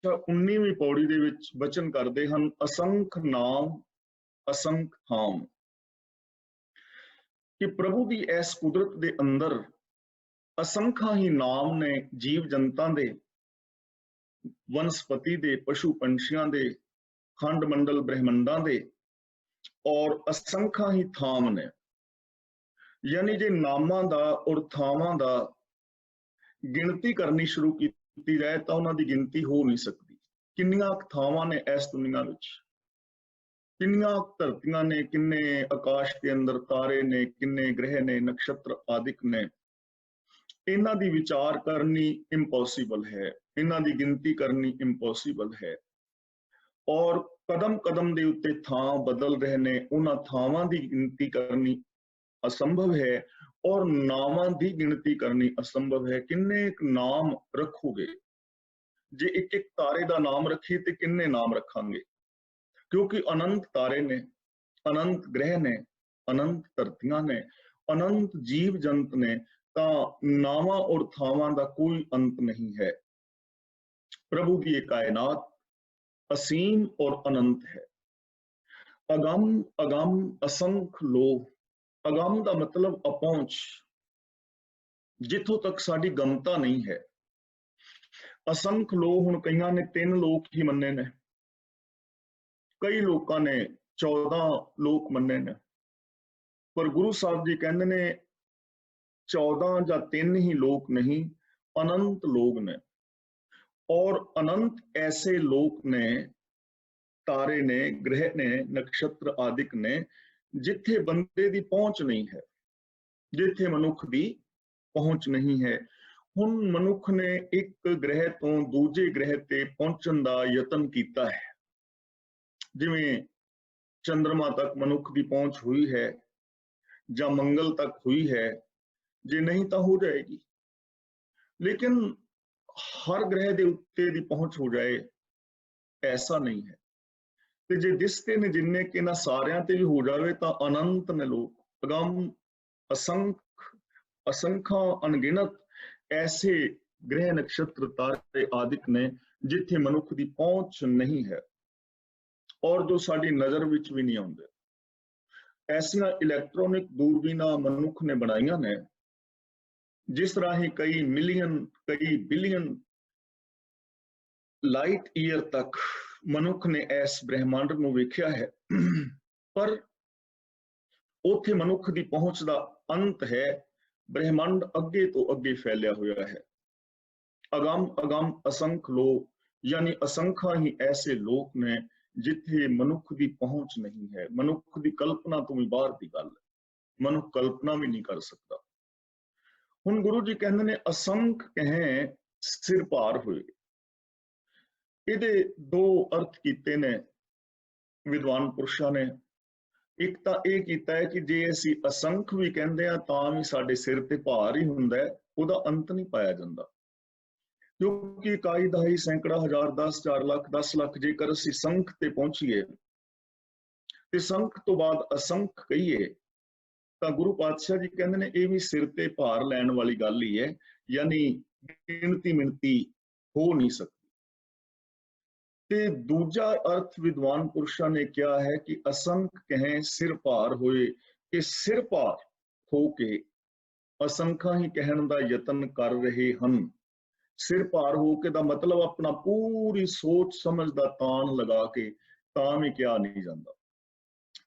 19ਵੀਂ ਪੌੜੀ ਦੇ ਵਿੱਚ ਬਚਨ ਕਰਦੇ ਹਨ, ਅਸੰਖ ਨਾਮ ਅਸੰਖ ਥਾਮ, ਕਿ ਪ੍ਰਭੂ ਦੀ ਇਸ ਕੁਦਰਤ ਦੇ ਅੰਦਰ ਅਸੰਖਾਂ ਹੀ ਨਾਮ ਨੇ ਜੀਵ ਜਨਤਾਂ ਦੇ, ਵਨਸਪਤੀ ਦੇ, ਪਸ਼ੂ ਪੰਛੀਆਂ ਦੇ, ਖੰਡ ਮੰਡਲ ਬ੍ਰਹਿਮੰਡਾਂ ਦੇ, ਔਰ ਅਸੰਖਾਂ ਹੀ ਥਾਮ ਨੇ। ਯਾਨੀ ਜੇ ਨਾਮਾਂ ਦਾ ਔਰ ਥਾਵਾਂ ਦਾ ਗਿਣਤੀ ਕਰਨੀ ਸ਼ੁਰੂ ਕੀਤੀ ਜਾਏ ਤਾਂ ਉਹਨਾਂ ਦੀ ਗਿਣਤੀ ਹੋ ਨਹੀਂ ਸਕਦੀ। ਕਿੰਨੀਆਂ ਥਾਵਾਂ ਨੇ ਇਸ ਦੁਨੀਆ ਵਿੱਚ, ਕਿੰਨੀਆਂ ਧਰਤੀਆਂ ਨੇ, ਕਿੰਨੇ ਆਕਾਸ਼ ਦੇ ਅੰਦਰ ਤਾਰੇ ਨੇ, ਕਿੰਨੇ ਗ੍ਰਹਿ ਨੇ, ਨਕਸ਼ਤਰ ਆਦਿਕ ਨੇ। ਇਹਨਾਂ ਦੀ ਵਿਚਾਰ ਕਰਨੀ ਇੰਪੋਸੀਬਲ ਹੈ, ਇਹਨਾਂ ਦੀ ਗਿਣਤੀ ਕਰਨੀ ਇੰਪੋਸੀਬਲ ਹੈ। ਔਰ ਕਦਮ ਕਦਮ ਦੇ ਉੱਤੇ ਥਾਂ ਬਦਲ ਰਹੇ ਨੇ, ਉਹਨਾਂ ਥਾਵਾਂ ਦੀ ਗਿਣਤੀ ਕਰਨੀ ਅਸੰਭਵ ਹੈ, ਔਰ ਨਾਮਾਂ ਦੀ ਗਿਣਤੀ ਕਰਨੀ ਅਸੰਭਵ ਹੈ। ਕਿੰਨੇ ਨਾਮ ਰੱਖੋਗੇ? ਜੇ ਇੱਕ ਇੱਕ ਤਾਰੇ ਦਾ ਨਾਮ ਰੱਖੀਏ ਤੇ ਕਿੰਨੇ ਨਾਮ ਰੱਖਾਂਗੇ? ਕਿਉਂਕਿ ਅਨੰਤ ਤਾਰੇ ਨੇ, ਅਨੰਤ ਗ੍ਰਹਿ ਨੇ, ਅਨੰਤ ਧਰਤੀਆਂ ਨੇ, ਅਨੰਤ ਜੀਵ ਜੰਤ ਨੇ, ਤਾਂ ਨਾਵਾਂ ਔਰ ਥਾਵਾਂ ਦਾ ਕੋਈ ਅੰਤ ਨਹੀਂ ਹੈ। ਪ੍ਰਭੂ ਦੀ ਇਹ ਕਾਇਨਾਤ ਅਸੀਮ ਔਰ ਅਨੰਤ ਹੈ। ਅਗੰਮ ਅਗੰਮ ਅਸੰਖ ਲੋ, ਅਗੰਮ ਦਾ ਮਤਲਬ ਅਪਹੁੰਚ, ਜਿੱਥੋਂ ਤੱਕ ਸਾਡੀ ਗਮਤਾ ਨਹੀਂ ਹੈ। ਅਸੰਖ ਲੋ, ਹੁਣ ਕਈਆਂ ਨੇ 3 ਲੋਕ ਹੀ ਮੰਨੇ ਨੇ, ਕਈ ਲੋਕਾਂ ਨੇ 14 ਲੋਕ ਮੰਨੇ ਨੇ, ਪਰ ਗੁਰੂ ਸਾਹਿਬ ਜੀ ਕਹਿੰਦੇ ਨੇ 14 ਜਾਂ 3 ਹੀ ਲੋਕ ਨਹੀਂ, ਅਨੰਤ ਲੋਕ ਨੇ। ਔਰ ਅਨੰਤ ਐਸੇ ਲੋਕ ਨੇ, ਤਾਰੇ ਨੇ, ਗ੍ਰਹਿ ਨੇ, ਨਕਸ਼ਤਰ ਆਦਿਕ ਨੇ, ਜਿੱਥੇ ਬੰਦੇ ਦੀ ਪਹੁੰਚ ਨਹੀਂ ਹੈ, ਜਿੱਥੇ ਮਨੁੱਖ ਦੀ ਪਹੁੰਚ ਨਹੀਂ ਹੈ। ਹੁਣ ਮਨੁੱਖ ਨੇ ਇੱਕ ਗ੍ਰਹਿ ਤੋਂ ਦੂਜੇ ਗ੍ਰਹਿ ਤੇ ਪਹੁੰਚਣ ਦਾ ਯਤਨ ਕੀਤਾ ਹੈ। ਜਿਵੇਂ ਚੰਦਰਮਾ ਤੱਕ ਮਨੁੱਖ ਦੀ ਪਹੁੰਚ ਹੋਈ ਹੈ ਜਾਂ ਮੰਗਲ ਤੱਕ ਹੋਈ ਹੈ, ਜੇ ਨਹੀਂ ਤਾਂ ਹੋ ਜਾਏਗੀ। ਲੇਕਿਨ ਹਰ ਗ੍ਰਹਿ ਦੇ ਉੱਤੇ ਦੀ ਪਹੁੰਚ ਹੋ ਜਾਏ, ਐਸਾ ਨਹੀਂ ਹੈ। ਤੇ ਜੇ ਦਿਸਦੇ ਨੇ ਜਿੰਨੇ ਕਿ ਇਹਨਾਂ ਸਾਰਿਆਂ ਤੇ ਵੀ ਹੋ ਜਾਵੇ ਤਾਂ ਅਨੰਤ ਨੇ ਲੋਕ, ਅਗੰਮ ਅਸੰਖ ਅਸੰਖਾਂ ਅਣਗਿਣਤ ਐਸੇ ਗ੍ਰਹਿ ਨਕਸ਼ਤਰ ਤਾਰੇ ਆਦਿਕ ਨੇ ਜਿੱਥੇ ਮਨੁੱਖ ਦੀ ਪਹੁੰਚ ਨਹੀਂ ਹੈ, ਔਰ ਜੋ ਸਾਡੀ ਨਜ਼ਰ ਵਿੱਚ ਵੀ ਨਹੀਂ ਆਉਂਦੇ। ਐਸੀਆਂ ਇਲੈਕਟ੍ਰੋਨਿਕ ਦੂਰਬੀਨਾਂ ਮਨੁੱਖ ਨੇ ਬਣਾਈਆਂ ਨੇ, ਜਿਸ ਰਾਹੀਂ ਕਈ ਮਿਲੀਅਨ, ਕਈ ਬਿਲੀਅਨ ਲਾਈਟ ਈਅਰ ਤੱਕ ਮਨੁੱਖ ਨੇ ਇਸ ਬ੍ਰਹਿਮੰਡ ਨੂੰ ਵੇਖਿਆ ਹੈ, ਪਰ ਉੱਥੇ ਮਨੁੱਖ ਦੀ ਪਹੁੰਚ ਦਾ ਅੰਤ ਹੈ। ਬ੍ਰਹਿਮੰਡ ਅੱਗੇ ਤੋਂ ਅੱਗੇ ਫੈਲਿਆ ਹੋਇਆ ਹੈ। ਅਗੰਮ ਅਗੰਮ ਅਸੰਖ ਲੋਕ, ਯਾਨੀ ਅਸੰਖਾਂ ਹੀ ਐਸੇ ਲੋਕ ਨੇ ਜਿੱਥੇ ਮਨੁੱਖ ਦੀ ਪਹੁੰਚ ਨਹੀਂ ਹੈ। ਮਨੁੱਖ ਦੀ ਕਲਪਨਾ ਤੋਂ ਵੀ ਬਾਹਰ ਦੀ ਗੱਲ ਹੈ, ਮਨੁੱਖ ਕਲਪਨਾ ਵੀ ਨਹੀਂ ਕਰ ਸਕਦਾ। ਹੁਣ ਗੁਰੂ ਜੀ ਕਹਿੰਦੇ ਨੇ ਅਸੰਖ ਕਹੇ ਸਿਰ ਭਾਰ ਹੋਏ। ਇਹਦੇ 2 ਅਰਥ ਕੀਤੇ ਨੇ ਵਿਦਵਾਨ ਪੁਰਸ਼ਾਂ ਨੇ। ਇੱਕ ਤਾਂ ਇਹ ਕੀਤਾ ਹੈ ਕਿ ਜੇ ਅਸੀਂ ਅਸੰਖ ਵੀ ਕਹਿੰਦੇ ਆ ਤਾਂ ਵੀ ਸਾਡੇ ਸਿਰ ਤੇ ਭਾਰ ਹੀ ਹੁੰਦਾ ਹੈ, ਉਹਦਾ ਅੰਤ ਨਹੀਂ ਪਾਇਆ ਜਾਂਦਾ। ਕਿਉਂਕਿ ਇਕਾਈ ਦਹਾਈ ਸੈਂਕੜਾ ਹਜ਼ਾਰ 10 4 ਲੱਖ 10 ਲੱਖ ਜੇਕਰ ਅਸੀਂ ਸੰਖ ਤੇ ਪਹੁੰਚੀਏ ਤੇ ਸੰਖ ਤੋਂ ਬਾਅਦ ਅਸੰਖ ਕਹੀਏ ਤਾਂ ਗੁਰੂ ਪਾਤਸ਼ਾਹ ਜੀ ਕਹਿੰਦੇ ਨੇ ਇਹ ਵੀ ਸਿਰ ਤੇ ਭਾਰ ਲੈਣ ਵਾਲੀ ਗੱਲ ਹੀ ਹੈ, ਯਾਨੀ ਗਿਣਤੀ ਮਿਣਤੀ ਹੋ ਨਹੀਂ ਸਕਦੀ। ਤੇ ਦੂਜਾ ਅਰਥ ਵਿਦਵਾਨ ਪੁਰਸ਼ਾਂ ਨੇ ਕਿਹਾ ਹੈ ਕਿ ਅਸੰਖ ਕਹੇ ਸਿਰ ਭਾਰ ਹੋਏ, ਕਿ ਸਿਰ ਭਾਰ ਹੋ ਕੇ ਅਸੰਖਾਂ ਹੀ ਕਹਿਣ ਦਾ ਯਤਨ ਕਰ ਰਹੇ ਹਨ। ਸਿਰ ਭਾਰ ਹੋ ਕੇ ਦਾ ਮਤਲਬ ਆਪਣਾ ਪੂਰੀ ਸੋਚ ਸਮਝ ਦਾ ਤਾਣ ਲਗਾ ਕੇ ਤਾਂ ਵੀ ਕਿਹਾ ਨਹੀਂ ਜਾਂਦਾ।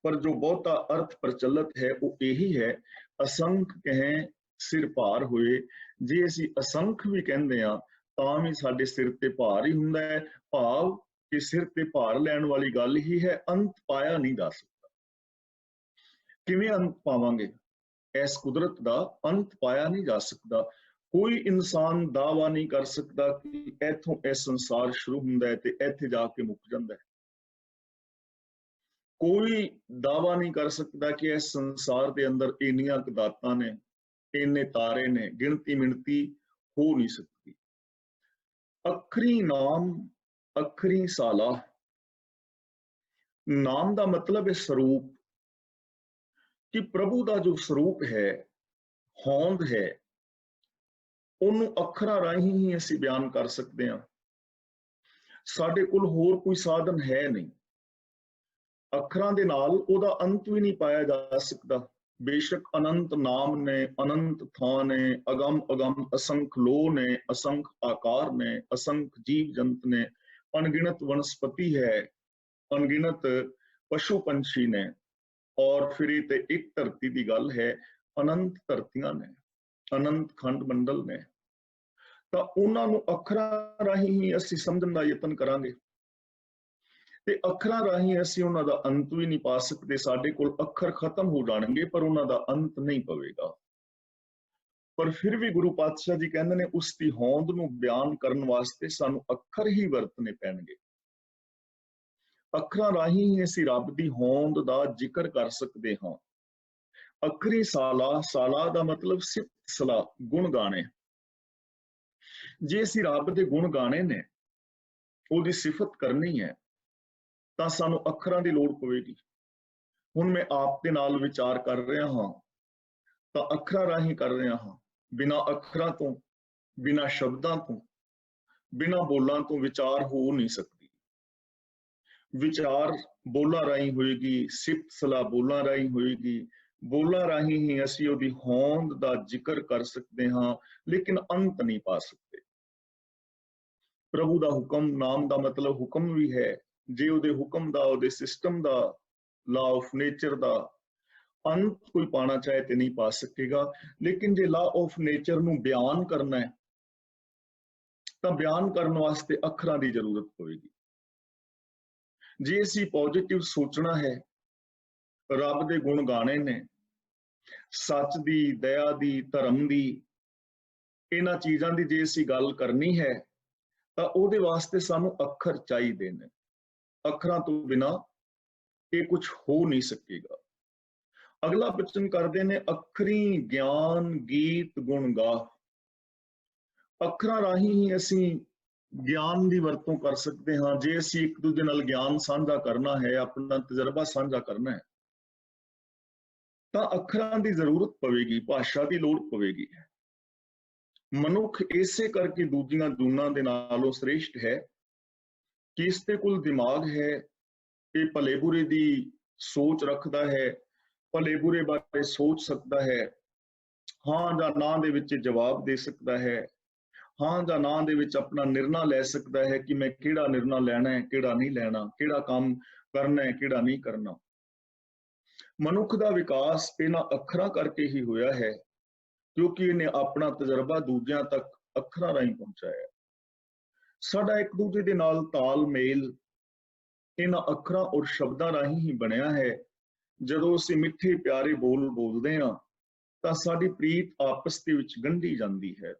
ਪਰ ਜੋ ਬਹੁਤਾ ਅਰਥ ਪ੍ਰਚਲਿਤ ਹੈ ਉਹ ਇਹੀ ਹੈ, ਅਸੰਖ ਕਹੇ ਸਿਰ ਭਾਰ ਹੋਏ। ਜੇ ਅਸੀਂ ਅਸੰਖ ਵੀ ਕਹਿੰਦੇ ਆ ਤਾਂ ਵੀ ਸਾਡੇ ਸਿਰ ਤੇ ਭਾਰ ਹੀ ਹੁੰਦਾ ਹੈ। ਭਾਵ ਕਿ ਸਿਰ ਤੇ ਭਾਰ ਲੈਣ ਵਾਲੀ ਗੱਲ ਹੀ ਹੈ, ਅੰਤ ਪਾਇਆ ਨਹੀਂ ਜਾ ਸਕਦਾ। ਕਿਵੇਂ ਅੰਤ ਪਾਵਾਂਗੇ? ਇਸ ਕੁਦਰਤ ਦਾ ਅੰਤ ਪਾਇਆ ਨਹੀਂ ਜਾ ਸਕਦਾ। ਕੋਈ ਇਨਸਾਨ ਦਾਅਵਾ ਨਹੀਂ ਕਰ ਸਕਦਾ ਕਿ ਇੱਥੋਂ ਇਹ ਸੰਸਾਰ ਸ਼ੁਰੂ ਹੁੰਦਾ ਹੈ ਤੇ ਇੱਥੇ ਜਾ ਕੇ ਮੁੱਕ ਜਾਂਦਾ ਹੈ। ਕੋਈ ਦਾਅਵਾ ਨਹੀਂ ਕਰ ਸਕਦਾ ਕਿ ਇਸ ਸੰਸਾਰ ਦੇ ਅੰਦਰ ਇੰਨੀਆਂ ਦਾਤਾਂ ਨੇ, ਇੰਨੇ ਤਾਰੇ ਨੇ, ਗਿਣਤੀ ਮਿਣਤੀ ਹੋ ਨਹੀਂ ਸਕਦੀ। ਅਖਰੀ ਨਾਮ ਅਖਰੀ ਸਾਲਾ। ਨਾਮ ਦਾ ਮਤਲਬ ਹੈ ਸਰੂਪ, ਕਿ ਪ੍ਰਭੂ ਦਾ ਜੋ ਸਰੂਪ ਹੈ, ਹੋਂਦ ਹੈ, ਉਹਨੂੰ ਅੱਖਰਾਂ ਰਾਹੀਂ ਹੀ ਅਸੀਂ ਬਿਆਨ ਕਰ ਸਕਦੇ ਹਾਂ। ਸਾਡੇ ਕੋਲ ਹੋਰ ਕੋਈ ਸਾਧਨ ਹੈ ਨਹੀਂ। ਅੱਖਰਾਂ ਦੇ ਨਾਲ ਉਹਦਾ ਅੰਤ ਵੀ ਨਹੀਂ ਪਾਇਆ ਜਾ ਸਕਦਾ। ਬੇਸ਼ੱਕ ਅਨੰਤ ਨਾਮ ਨੇ, ਅਨੰਤ ਥਾਂ ਨੇ, ਅਗੰਮ ਅਗੰਮ ਅਸੰਖ ਲੋਹ ਨੇ, ਅਸੰਖ ਆਕਾਰ ਨੇ, ਅਸੰਖ ਜੀਵ ਜੰਤ ਨੇ, ਅਣਗਿਣਤ ਵਨਸਪਤੀ ਹੈ, ਅਣਗਿਣਤ ਪਸ਼ੂ ਪੰਛੀ ਨੇ, ਔਰ ਫਿਰ ਇਹ ਤੇ ਇੱਕ ਧਰਤੀ ਦੀ ਗੱਲ ਹੈ, ਅਨੰਤ ਧਰਤੀਆਂ ਨੇ, ਅਨੰਤ ਖੰਡ ਮੰਡਲ ਨੇ। ਤਾਂ ਉਹਨਾਂ ਨੂੰ ਅੱਖਰਾਂ ਰਾਹੀਂ ਹੀ ਅਸੀਂ ਸਮਝਣ ਦਾ ਯਤਨ ਕਰਾਂਗੇ, ਤੇ ਅੱਖਰਾਂ ਰਾਹੀਂ ਅਸੀਂ ਉਹਨਾਂ ਦਾ ਅੰਤ ਵੀ ਨਹੀਂ ਪਾ ਸਕਦੇ। ਸਾਡੇ ਕੋਲ ਅੱਖਰ ਖਤਮ ਹੋ ਜਾਣਗੇ ਪਰ ਉਹਨਾਂ ਦਾ ਅੰਤ ਨਹੀਂ ਪਵੇਗਾ। ਪਰ ਫਿਰ ਵੀ ਗੁਰੂ ਪਾਤਸ਼ਾਹ ਜੀ ਕਹਿੰਦੇ ਨੇ ਉਸ ਦੀ ਹੋਂਦ ਨੂੰ ਬਿਆਨ ਕਰਨ ਵਾਸਤੇ ਸਾਨੂੰ ਅੱਖਰ ਹੀ ਵਰਤਣੇ ਪੈਣਗੇ। ਅੱਖਰਾਂ ਰਾਹੀਂ ਹੀ ਅਸੀਂ ਰੱਬ ਦੀ ਹੋਂਦ ਦਾ ਜ਼ਿਕਰ ਕਰ ਸਕਦੇ ਹਾਂ। ਅੱਖਰੀ ਸਾਲਾ, ਸਾਲਾ ਦਾ ਮਤਲਬ ਸਿਫਤ ਸਲਾਹ, ਗੁਣ ਗਾਣੇ। ਜੇ ਅਸੀਂ ਰੱਬ ਦੇ ਗੁਣ ਗਾਣੇ ਨੇ, ਉਹਦੀ ਸਿਫਤ ਕਰਨੀ ਹੈ, ਤਾਂ ਸਾਨੂੰ ਅੱਖਰਾਂ ਦੀ ਲੋੜ ਪਵੇਗੀ। ਹੁਣ ਮੈਂ ਆਪ ਦੇ ਨਾਲ ਵਿਚਾਰ ਕਰ ਰਿਹਾ ਹਾਂ ਤਾਂ ਅੱਖਰਾਂ ਰਾਹੀਂ ਕਰ ਰਿਹਾ ਹਾਂ। ਬਿਨਾਂ ਅੱਖਰਾਂ ਤੋਂ, ਬਿਨਾਂ ਸ਼ਬਦਾਂ ਤੋਂ, ਬਿਨਾਂ ਬੋਲਾਂ ਤੋਂ ਵਿਚਾਰ ਹੋ ਨਹੀਂ ਸਕਦੀ। ਵਿਚਾਰ ਬੋਲਾਂ ਰਾਹੀਂ ਹੋਏਗੀ, ਸਿਫਤ ਸਲਾਹ ਬੋਲਾਂ ਰਾਹੀਂ ਹੋਏਗੀ। ਬੋਲਾਂ ਰਾਹੀਂ ਹੀ ਅਸੀਂ ਉਹਦੀ ਹੋਂਦ ਦਾ ਜ਼ਿਕਰ ਕਰ ਸਕਦੇ ਹਾਂ, ਲੇਕਿਨ ਅੰਤ ਨਹੀਂ ਪਾ ਸਕਦੇ। ਪ੍ਰਭੂ ਦਾ ਹੁਕਮ, ਨਾਮ ਦਾ ਮਤਲਬ ਹੁਕਮ ਵੀ ਹੈ। ਜੇ ਉਹਦੇ ਹੁਕਮ ਦਾ, ਉਹਦੇ system the, law of nature ਦਾ ਅੰਤ ਕੋਈ ਪਾਣਾ ਚਾਹੇ ਤੇ ਨਹੀਂ ਪਾ ਸਕੇਗਾ। ਲੇਕਿਨ ਜੇ ਲਾ ਆਫ ਨੇਚਰ ਨੂੰ ਬਿਆਨ ਕਰਨਾ ਹੈ ਤਾਂ ਬਿਆਨ ਕਰਨ ਵਾਸਤੇ ਅੱਖਰਾਂ ਦੀ ਜ਼ਰੂਰਤ ਪਵੇਗੀ। ਜੇ ਅਸੀਂ ਪੋਜ਼ਿਟਿਵ ਸੋਚਣਾ ਹੈ, ਰੱਬ ਦੇ ਗੁਣ ਗਾਣੇ ਨੇ, ਸੱਚ ਦੀ, ਦਇਆ ਦੀ, ਧਰਮ ਦੀ, ਇਹਨਾਂ ਚੀਜ਼ਾਂ ਦੀ ਜੇ ਅਸੀਂ ਗੱਲ ਕਰਨੀ ਹੈ ਤਾਂ ਉਹਦੇ ਵਾਸਤੇ ਸਾਨੂੰ ਅੱਖਰ ਚਾਹੀਦੇ ਨੇ। ਅੱਖਰਾਂ ਤੋਂ ਬਿਨਾਂ ਇਹ ਕੁਝ ਹੋ ਨਹੀਂ ਸਕੇਗਾ। ਅਗਲਾ ਬਚਨ ਕਰਦੇ ਨੇ, ਅੱਖਰੀ ਗਿਆਨ ਗੀਤ ਗੁਣ ਗਾ। ਅੱਖਰਾਂ ਰਾਹੀਂ ਹੀ ਅਸੀਂ ਗਿਆਨ ਦੀ ਵਰਤੋਂ ਕਰ ਸਕਦੇ ਹਾਂ। ਜੇ ਅਸੀਂ ਇੱਕ ਦੂਜੇ ਨਾਲ ਗਿਆਨ ਸਾਂਝਾ ਕਰਨਾ ਹੈ, ਆਪਣਾ ਤਜਰਬਾ ਸਾਂਝਾ ਕਰਨਾ ਹੈ, ਤਾਂ ਅੱਖਰਾਂ ਦੀ ਜ਼ਰੂਰਤ ਪਵੇਗੀ, ਭਾਸ਼ਾ ਦੀ ਲੋੜ ਪਵੇਗੀ। ਮਨੁੱਖ ਇਸੇ ਕਰਕੇ ਦੂਜੀਆਂ ਜੂਨਾਂ ਦੇ ਨਾਲੋਂ ਸ੍ਰੇਸ਼ਟ ਹੈ ਕਿ ਇਸ ਦੇ ਕੋਲ ਦਿਮਾਗ ਹੈ, ਇਹ ਭਲੇ ਬੁਰੇ ਦੀ ਸੋਚ ਰੱਖਦਾ ਹੈ, ਭਲੇ ਬੁਰੇ ਬਾਰੇ ਸੋਚ ਸਕਦਾ ਹੈ, ਹਾਂ ਜਾਂ ਨਾ ਦੇ ਵਿੱਚ ਜਵਾਬ ਦੇ ਸਕਦਾ ਹੈ, ਹਾਂ ਜਾਂ ਨਾ ਦੇ ਵਿੱਚ ਆਪਣਾ ਨਿਰਣਾ ਲੈ ਸਕਦਾ ਹੈ ਕਿ ਮੈਂ ਕਿਹੜਾ ਨਿਰਣਾ ਲੈਣਾ ਹੈ, ਕਿਹੜਾ ਨਹੀਂ ਲੈਣਾ, ਕਿਹੜਾ ਕੰਮ ਕਰਨਾ ਹੈ, ਕਿਹੜਾ ਨਹੀਂ ਕਰਨਾ। ਮਨੁੱਖ ਦਾ ਵਿਕਾਸ ਇਹਨਾਂ ਅੱਖਰਾਂ ਕਰਕੇ ਹੀ ਹੋਇਆ ਹੈ, ਕਿਉਂਕਿ ਇਹਨੇ ਆਪਣਾ ਤਜਰਬਾ ਦੂਜਿਆਂ ਤੱਕ ਅੱਖਰਾਂ ਰਾਹੀਂ ਪਹੁੰਚਾਇਆ। ਸਾਡਾ ਇੱਕ ਦੂਜੇ ਦੇ ਨਾਲ ਤਾਲਮੇਲ ਇਹਨਾਂ ਅੱਖਰਾਂ ਔਰ ਸ਼ਬਦਾਂ ਰਾਹੀਂ ਹੀ ਬਣਿਆ ਹੈ। ਜਦੋਂ ਅਸੀਂ ਮਿੱਠੇ ਪਿਆਰੇ ਬੋਲ ਬੋਲਦੇ ਹਾਂ ਤਾਂ ਸਾਡੀ ਪ੍ਰੀਤ ਆਪਸ ਦੇ ਵਿੱਚ ਗੰਢੀ ਜਾਂਦੀ ਹੈ।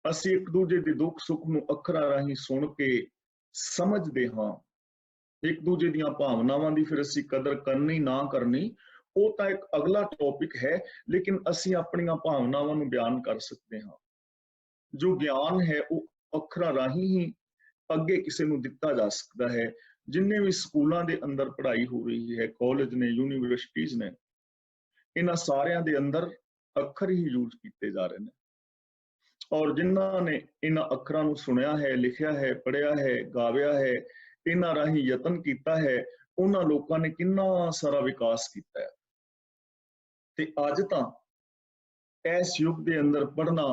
ਅਸੀਂ ਇੱਕ ਦੂਜੇ ਦੇ ਦੁੱਖ ਸੁੱਖ ਨੂੰ ਅੱਖਰਾਂ ਰਾਹੀਂ ਸੁਣ ਕੇ ਸਮਝਦੇ ਹਾਂ। ਇੱਕ ਦੂਜੇ ਦੀਆਂ ਭਾਵਨਾਵਾਂ ਦੀ ਫਿਰ ਅਸੀਂ ਕਦਰ ਕਰਨੀ ਨਾ ਕਰਨੀ, ਉਹ ਤਾਂ ਇੱਕ ਅਗਲਾ ਟੌਪਿਕ ਹੈ, ਲੇਕਿਨ ਅਸੀਂ ਆਪਣੀਆਂ ਭਾਵਨਾਵਾਂ ਨੂੰ ਬਿਆਨ ਕਰ ਸਕਦੇ ਹਾਂ। ਜੋ ਗਿਆਨ ਹੈ ਉਹ ਅੱਖਰਾਂ ਰਾਹੀਂ ਹੀ ਅੱਗੇ ਕਿਸੇ ਨੂੰ ਦਿੱਤਾ ਜਾ ਸਕਦਾ ਹੈ। ਜਿੰਨੇ ਵੀ ਸਕੂਲਾਂ ਦੇ ਅੰਦਰ ਪੜ੍ਹਾਈ ਹੋ ਰਹੀ ਹੈ, ਕਾਲਜ ਨੇ, ਯੂਨੀਵਰਸਿਟੀਜ਼ ਨੇ, ਇਹਨਾਂ ਸਾਰਿਆਂ ਦੇ ਅੰਦਰ ਅੱਖਰ ਹੀ ਯੂਜ਼ ਕੀਤੇ ਜਾ ਰਹੇ ਨੇ। ਔਰ ਜਿਨ੍ਹਾਂ ਨੇ ਇਹਨਾਂ ਅੱਖਰਾਂ ਨੂੰ ਸੁਣਿਆ ਹੈ, ਲਿਖਿਆ ਹੈ, ਪੜ੍ਹਿਆ ਹੈ, ਗਾਵਿਆ ਹੈ, ਇਹਨਾਂ ਰਾਹੀਂ ਯਤਨ ਕੀਤਾ ਹੈ, ਉਹਨਾਂ ਲੋਕਾਂ ਨੇ ਕਿੰਨਾ ਸਾਰਾ ਵਿਕਾਸ ਕੀਤਾ ਹੈ। ਤੇ ਅੱਜ ਤਾਂ ਇਸ ਯੁੱਗ ਦੇ ਅੰਦਰ ਪੜ੍ਹਨਾ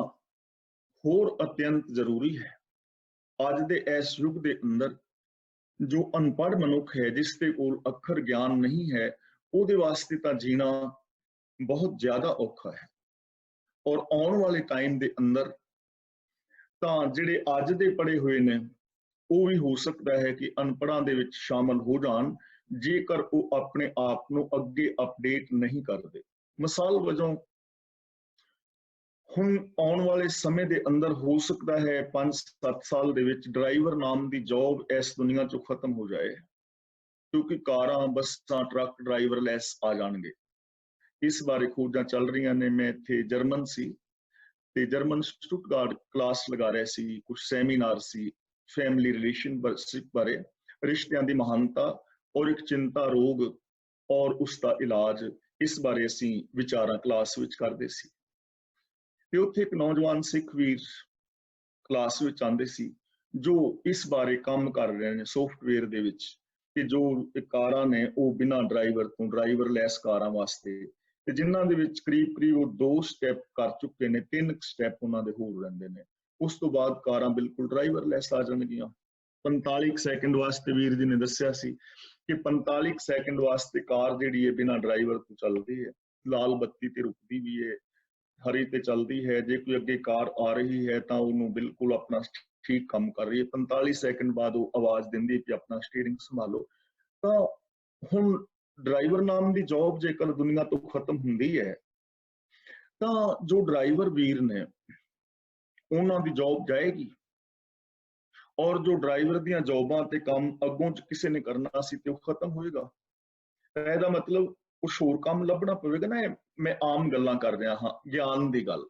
ਹੋਰ ਅਤਿਅੰਤ ਜ਼ਰੂਰੀ ਹੈ। ਅੱਜ ਦੇ ਇਸ ਯੁੱਗ ਦੇ ਅੰਦਰ ਜੋ ਅਨਪੜ੍ਹ ਮਨੁੱਖ ਹੈ, ਜਿਸ ਦੇ ਕੋਲ ਅੱਖਰ ਗਿਆਨ ਨਹੀਂ ਹੈ, ਉਹਦੇ ਵਾਸਤੇ ਤਾਂ ਜੀਣਾ ਬਹੁਤ ਜ਼ਿਆਦਾ ਔਖਾ ਹੈ। ਔਰ ਆਉਣ ਵਾਲੇ ਟਾਈਮ ਦੇ ਅੰਦਰ ਤਾਂ ਜਿਹੜੇ ਅੱਜ ਦੇ ਪੜ੍ਹੇ ਹੋਏ ਨੇ ਉਹ ਵੀ ਹੋ ਸਕਦਾ ਹੈ ਕਿ ਅਨਪੜ੍ਹਾਂ ਦੇ ਵਿੱਚ ਸ਼ਾਮਲ ਹੋ ਜਾਣ, ਜੇਕਰ ਉਹ ਆਪਣੇ ਆਪ ਨੂੰ ਅੱਗੇ ਅਪਡੇਟ ਨਹੀਂ ਕਰਦੇ। ਮਿਸਾਲ ਵਜੋਂ ਹੁਣ ਆਉਣ ਵਾਲੇ ਸਮੇਂ ਦੇ ਅੰਦਰ ਹੋ ਸਕਦਾ ਹੈ 5-7 ਸਾਲ ਦੇ ਵਿੱਚ ਡਰਾਈਵਰ ਨਾਮ ਦੀ ਜੌਬ ਇਸ ਦੁਨੀਆ ਚੋਂ ਖਤਮ ਹੋ ਜਾਏ, ਕਿਉਂਕਿ ਕਾਰਾਂ, ਬੱਸਾਂ, ਟਰੱਕ ਡਰਾਈਵਰਲੈਸ ਆ ਜਾਣਗੇ। ਇਸ ਬਾਰੇ ਖੋਜਾਂ ਚੱਲ ਰਹੀਆਂ ਨੇ। ਮੈਂ ਇੱਥੇ ਜਰਮਨ ਸੀ ਤੇ ਜਰਮਨ ਸਟੁਟਗਾਰਟ ਕਲਾਸ ਲਗਾ ਰਿਹਾ ਸੀ, ਕੁਝ ਸੈਮੀਨਾਰ ਸੀ ਫੈਮਿਲੀ ਰਿਲੇਸ਼ਨਸ਼ਿਪ ਬਾਰੇ, ਰਿਸ਼ਤਿਆਂ ਦੀ ਮਹਾਨਤਾ ਔਰ ਇੱਕ ਚਿੰਤਾ ਰੋਗ ਔਰ ਉਸ ਦਾ ਇਲਾਜ, ਇਸ ਬਾਰੇ ਅਸੀਂ ਵਿਚਾਰਾਂ ਕਲਾਸ ਵਿੱਚ ਕਰਦੇ ਸੀ। ਤੇ ਉੱਥੇ ਇੱਕ ਨੌਜਵਾਨ ਸਿੱਖ ਵੀਰ ਕਲਾਸ ਵਿੱਚ ਆਉਂਦੇ ਸੀ, जो इस बारे काम कर रहे हैं सॉफ्टवेयर दे विच कि जो कारां ने वो बिना ड्राइवर तो ड्राइवरलैस कारां वास्ते ते जिन्हां दे विच करीब वो 2 स्टैप कर चुके ने, 3 स्टैप उन्हां दे होर रहिंदे ने। उस तो बाद कारां बिल्कुल ड्राइवरलैस आ जाणगीਆਂ। 45 सैकेंड वास्ते वीर जी ने दस्सिया सी कि 45 सैकेंड वास्ते कार जिहड़ी है बिना ड्राइवर तो चलदी है, लाल बत्ती ते रुकदी भी है, हरी ते चलदी है, जे कोई अगे कार आ रही है तो उन्होंने बिल्कुल अपना ठीक काम कर रही है। 45 सैकेंड बाद वो आवाज दिंदी कि अपना स्टीयरिंग संभालो। तो हुण ड्राइवर नाम की जॉब जेकर दुनिया तो खत्म हुंदी है तो जो ड्राइवर वीर ने उन्हां दी जॉब जाएगी और जो ड्राइवर दियां जॉबां ते काम अगों किसी ने करना सी ते खत्म होएगा। ਇਹਦਾ मतलब कुछ होर काम ਲੱਭਣਾ ਪਵੇਗਾ ना। मैं आम गल्लां कर रहा हाँ, ज्ञान की गल।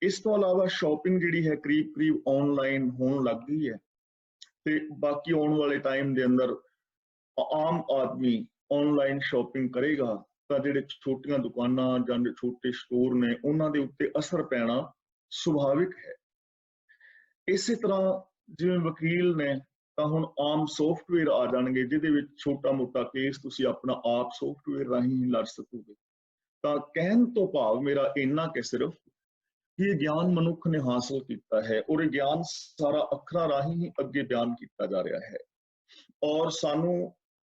इस तो अलावा शॉपिंग जिहड़ी है करीब ऑनलाइन होण लग गई है ते बाकी आने वाले टाइम के अंदर आम आदमी ऑनलाइन शॉपिंग करेगा तो जिहड़े छोटियां दुकानां जां छोटे स्टोर ने उन्हां दे उत्ते असर पैना सुभाविक है। इसे तरह जिवें वकील ने तो हुण आम सॉफ्टवेयर आ जाणगे जिहदे विच छोटा मोटा केस तुसीं अपना आप सॉफ्टवेयर राहीं ही लड़ सकोगे। तो कहण तो भाव मेरा इन्ना कि सिर्फ ये ज्ञान मनुख ने हासिल किया है और ये ज्ञान सारा अखरां राहीं ही अगे बयान किया जा रहा है और सानू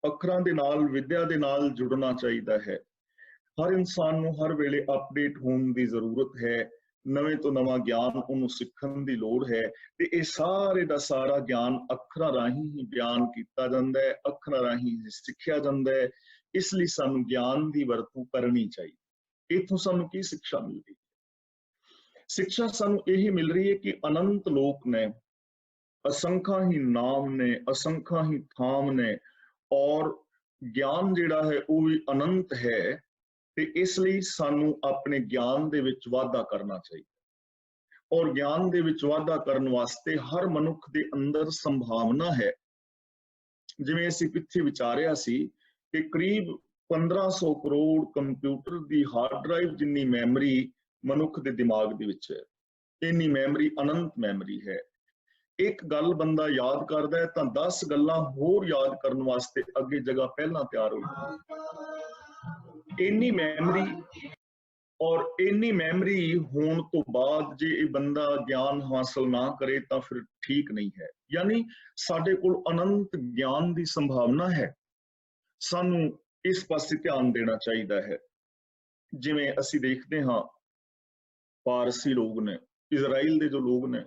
अखरां दे नाल विद्या दे नाल जुड़ना चाहिए है। हर इंसान नू हर वेले अपडेट होने की जरूरत है, नवे तो नवा ज्ञान उन्होंने सीखण की लोड़ है ते ये सारे दा सारा ज्ञान अखरां राहीं ही बयान किया जाता है, अखरां राहीं ही सिखिया जाता है। इसलिए सानू ज्ञान की वरतों करनी चाहिए। इथों सानू की शिक्षा मिल रही है? शिक्षा सानू यही मिल रही है कि अनंत लोक ने, असंख्या ही नाम ने, असंख्या ही थाम ने और ज्ञान जिहड़ा है वो भी अनंत है ते इसलिए सानू अपने ज्ञान दे विच वाधा करना चाहिए और ज्ञान दे विच वाधा करन वास्ते हर मनुख दे अंदर संभावना है। जिवें असीं पिछे विचारिया सी कि करीब 1500 करोड़ कंप्यूटर दी हार्ड ड्राइव जिन्नी मैमरी मनुख दे दिमाग दे विच है, इन्नी मैमरी अनंत मैमरी है। एक गल बंदा याद करदा है तो 10 गल्लां होर याद करन वास्ते अगे जगह पहला तैयार हो जाती। इन्नी मैमरी और इन्नी मैमरी होने तो बाद जे ये बंदा ज्ञान हासिल ना करे तो फिर ठीक नहीं है। यानी साडे कोल अनंत ज्ञान की संभावना है, सानू इस पासे ध्यान देना चाहिए है। जिवें असीं देखते हाँ पारसी लोग ने, इजराइल के जो लोग ने,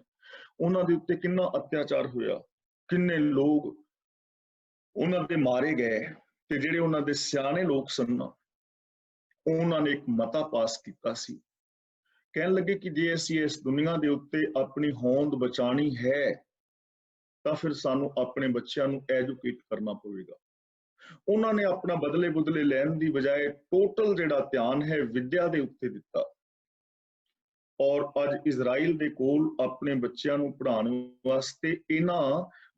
उन्हां दे उत्ते किन्ना अत्याचार होया, किन्ने लोग उन्हां दे मारे गए ते जिहड़े उन्हां दे सियाणे लोग सन उन्होंने एक मता पास किया सी, कहन लगे कि जे असीं इस दुनिया के उत्ते अपनी होंद बचानी है तो फिर सानू अपने बच्चों नू एजुकेट करना पवेगा। उन्होंने अपना बदले बुदले लैन की बजाय टोटल जिहड़ा ध्यान है विद्या के उत्ते दिता और अज इजराइल दे कोल अपने बच्चों नू पढ़ाने वास्ते इना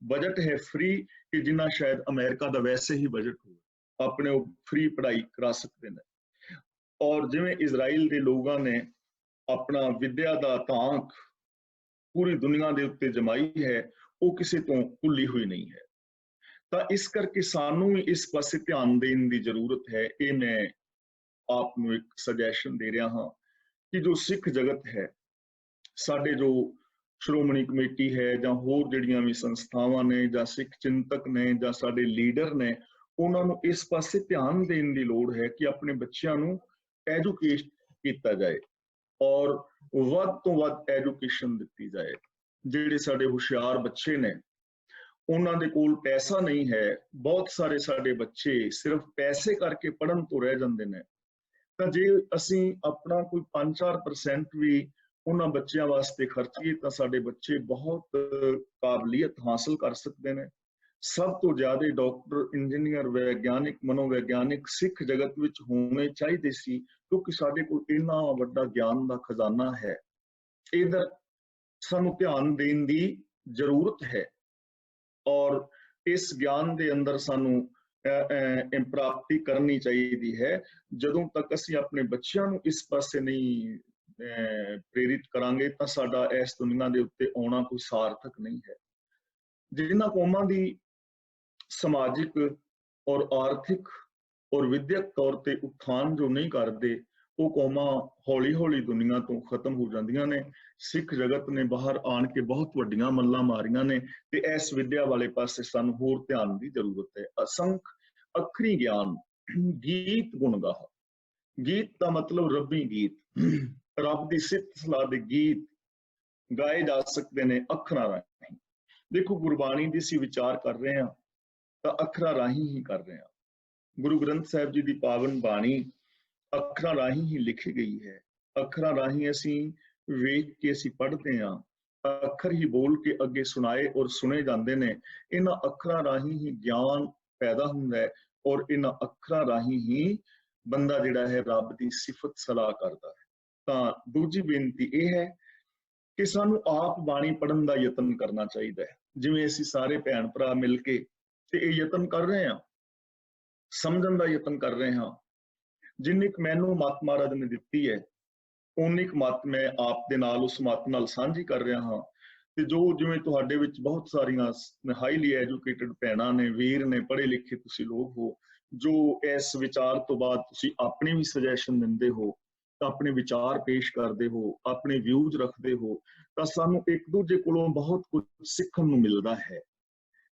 बजट है फ्री कि जिन्ना शायद अमेरिका का वैसे ही बजट हो, अपने फ्री पढ़ाई करा सकते हैं। और जिवें इजराइल के लोगों ने अपना विद्या का तांक पूरी दुनिया के उत्ते जमाई है, वो किसी तो भुली हुई नहीं है। तो इस करके सानू भी इस पासे ध्यान देने की जरूरत है। ये मैं आपको एक सजेशन दे रहा हाँ कि जो सिख जगत है, साडे जो श्रोमणी कमेटी है जां होर जिहड़ियां भी संस्थावां ने जां सिख चिंतक ने जां साडे लीडर ने, उन्होंने इस पासे ध्यान देने की लोड़ है कि अपने बच्चों नू एजुकेट किया जाए और वध तो वध एजुकेशन दी जाए। जिहड़े साडे होशियार बच्चे ने उन्हां दे कोल पैसा नहीं है, बहुत सारे साडे बच्चे सिर्फ पैसे करके पढ़न तो रह जांदे ने। तो जे असीं अपना कोई 5-4% भी उन्हां बच्चों वास्ते खर्चीए तो साडे बच्चे बहुत काबलियत हासिल कर सकते हैं। सब तो ज्यादा डॉक्टर, इंजीनियर, वैज्ञानिक, मनोवैज्ञानिक सिख जगत विच होने चाहिए सी क्योंकि साडे कोल इन्ना वड्डा ज्ञान का खजाना है। इधर सानू ध्यान देने की जरूरत है और इस ज्ञान के अंदर सानू प्राप्ति करनी चाहिए है। जदों तक असीं अपने बच्चों नू इस पासे नहीं प्रेरित करांगे तो साडा इस दुनिया के उत्ते आना कोई सार्थक नहीं है। जिन्हां कौमां की समाजिक और आर्थिक और विद्यक तौर पर उत्थान जो नहीं करते, वो कौमां हौली हौली दुनिया तो खत्म हो जांदियां ने। सिख जगत ने बाहर आन के बहुत वड्डियां मल्लां मारियां ने, ते इस विद्या वाले पासे सानू होर ध्यान की जरूरत है। असंख अखरी ज्ञान, गीत गुण गाह। गीत का मतलब रब्बी गीत, रब की सित सलाह के गीत गाए जा सकते हैं अखरां राहीं। देखो, गुरबाणी की असीं विचार कर रहे हैं तो अखरां राहीं ही कर रहे हैं। गुरु ग्रंथ साहिब जी की पावन बाणी अखरां राहीं ही लिखी गई है। अखरां राहीं असीं वेख के असीं पढ़ते हैं, अखर ही बोल के अगे सुनाए और सुने जाते हैं। इन्हां अखरां राहीं ही ज्ञान पैदा हुंदा है और इन्हां अखरां राहीं ही बंदा जिहड़ा है रब की सिफत सलाह करता है। तो दूजी बेनती यह है कि सानू आप बाणी पढ़न का यतन करना चाहिए। जिवें असीं सारे भैन भरा मिल के ते इह यतन कर रहे हैं, समझण का यतन कर रहे हैं। जिन्नी क मैनू मत महाराज ने दिती है, उन्नी क मत मैं आप दे नाल उस मत नाल सांझी कर रहा हाँ। ते जो जिवें तुहाडे विच बहुत सारियां हाईली एजुकेटेड भैणां ने, वीर ने, पढ़े लिखे तुसीं लोग हो, जो इस विचार तो बाद तुसीं अपनी भी सजैशन दिंदे हो, अपने विचार पेश करते हो, अपने व्यूज रखते हो, तो सानू एक दूजे कोलों बहुत कुछ सीखण नूं मिलदा है।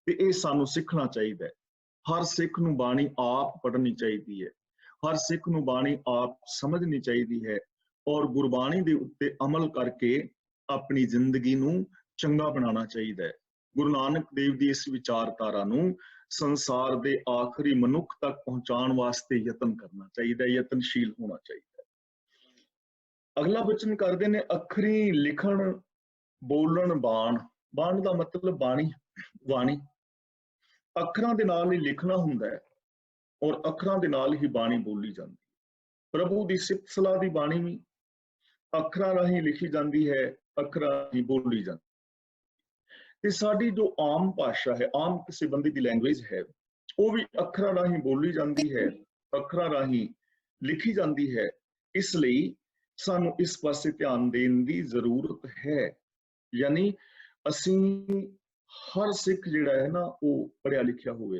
ते इह सानू सीखना चाहिए। हर सिख नूं बाणी आप पढ़नी चाहिए है, हर सिख नूं बाणी आप समझनी चाहिए है और गुरबाणी दे उत्ते अमल करके अपनी जिंदगी नूं चंगा बनाना चाहिए है। गुरु नानक देव की इस विचारधारा नूं संसार के आखिरी मनुख तक पहुंचाने वास्ते यतन करना चाहिए, यतनशील होना चाहिए। अगला वचन करते ने अखरी लिखण बोलण बाण। बाण का मतलब बाणी, वाणी। अखरां दे नाल ही लिखना हुंदा है और अखरां दे नाल ही बाणी बोली जाती है। प्रभु की सिफत सलाह की बाणी भी अखरां राहीं लिखी जाती है, अखरां राहीं बोली जाती है। ते साडी जो आम भाषा है, आम किसी बंदे की लैंग्वेज है, वो भी अखरां राहीं बोली जाती है, अखरां राहीं लिखी जाती है। इसलिए सानू इस पासे ध्यान देने की जरूरत है। यानी असीं हर सिख जिहड़ा है ना, वो पढ़िया लिखिया होवे।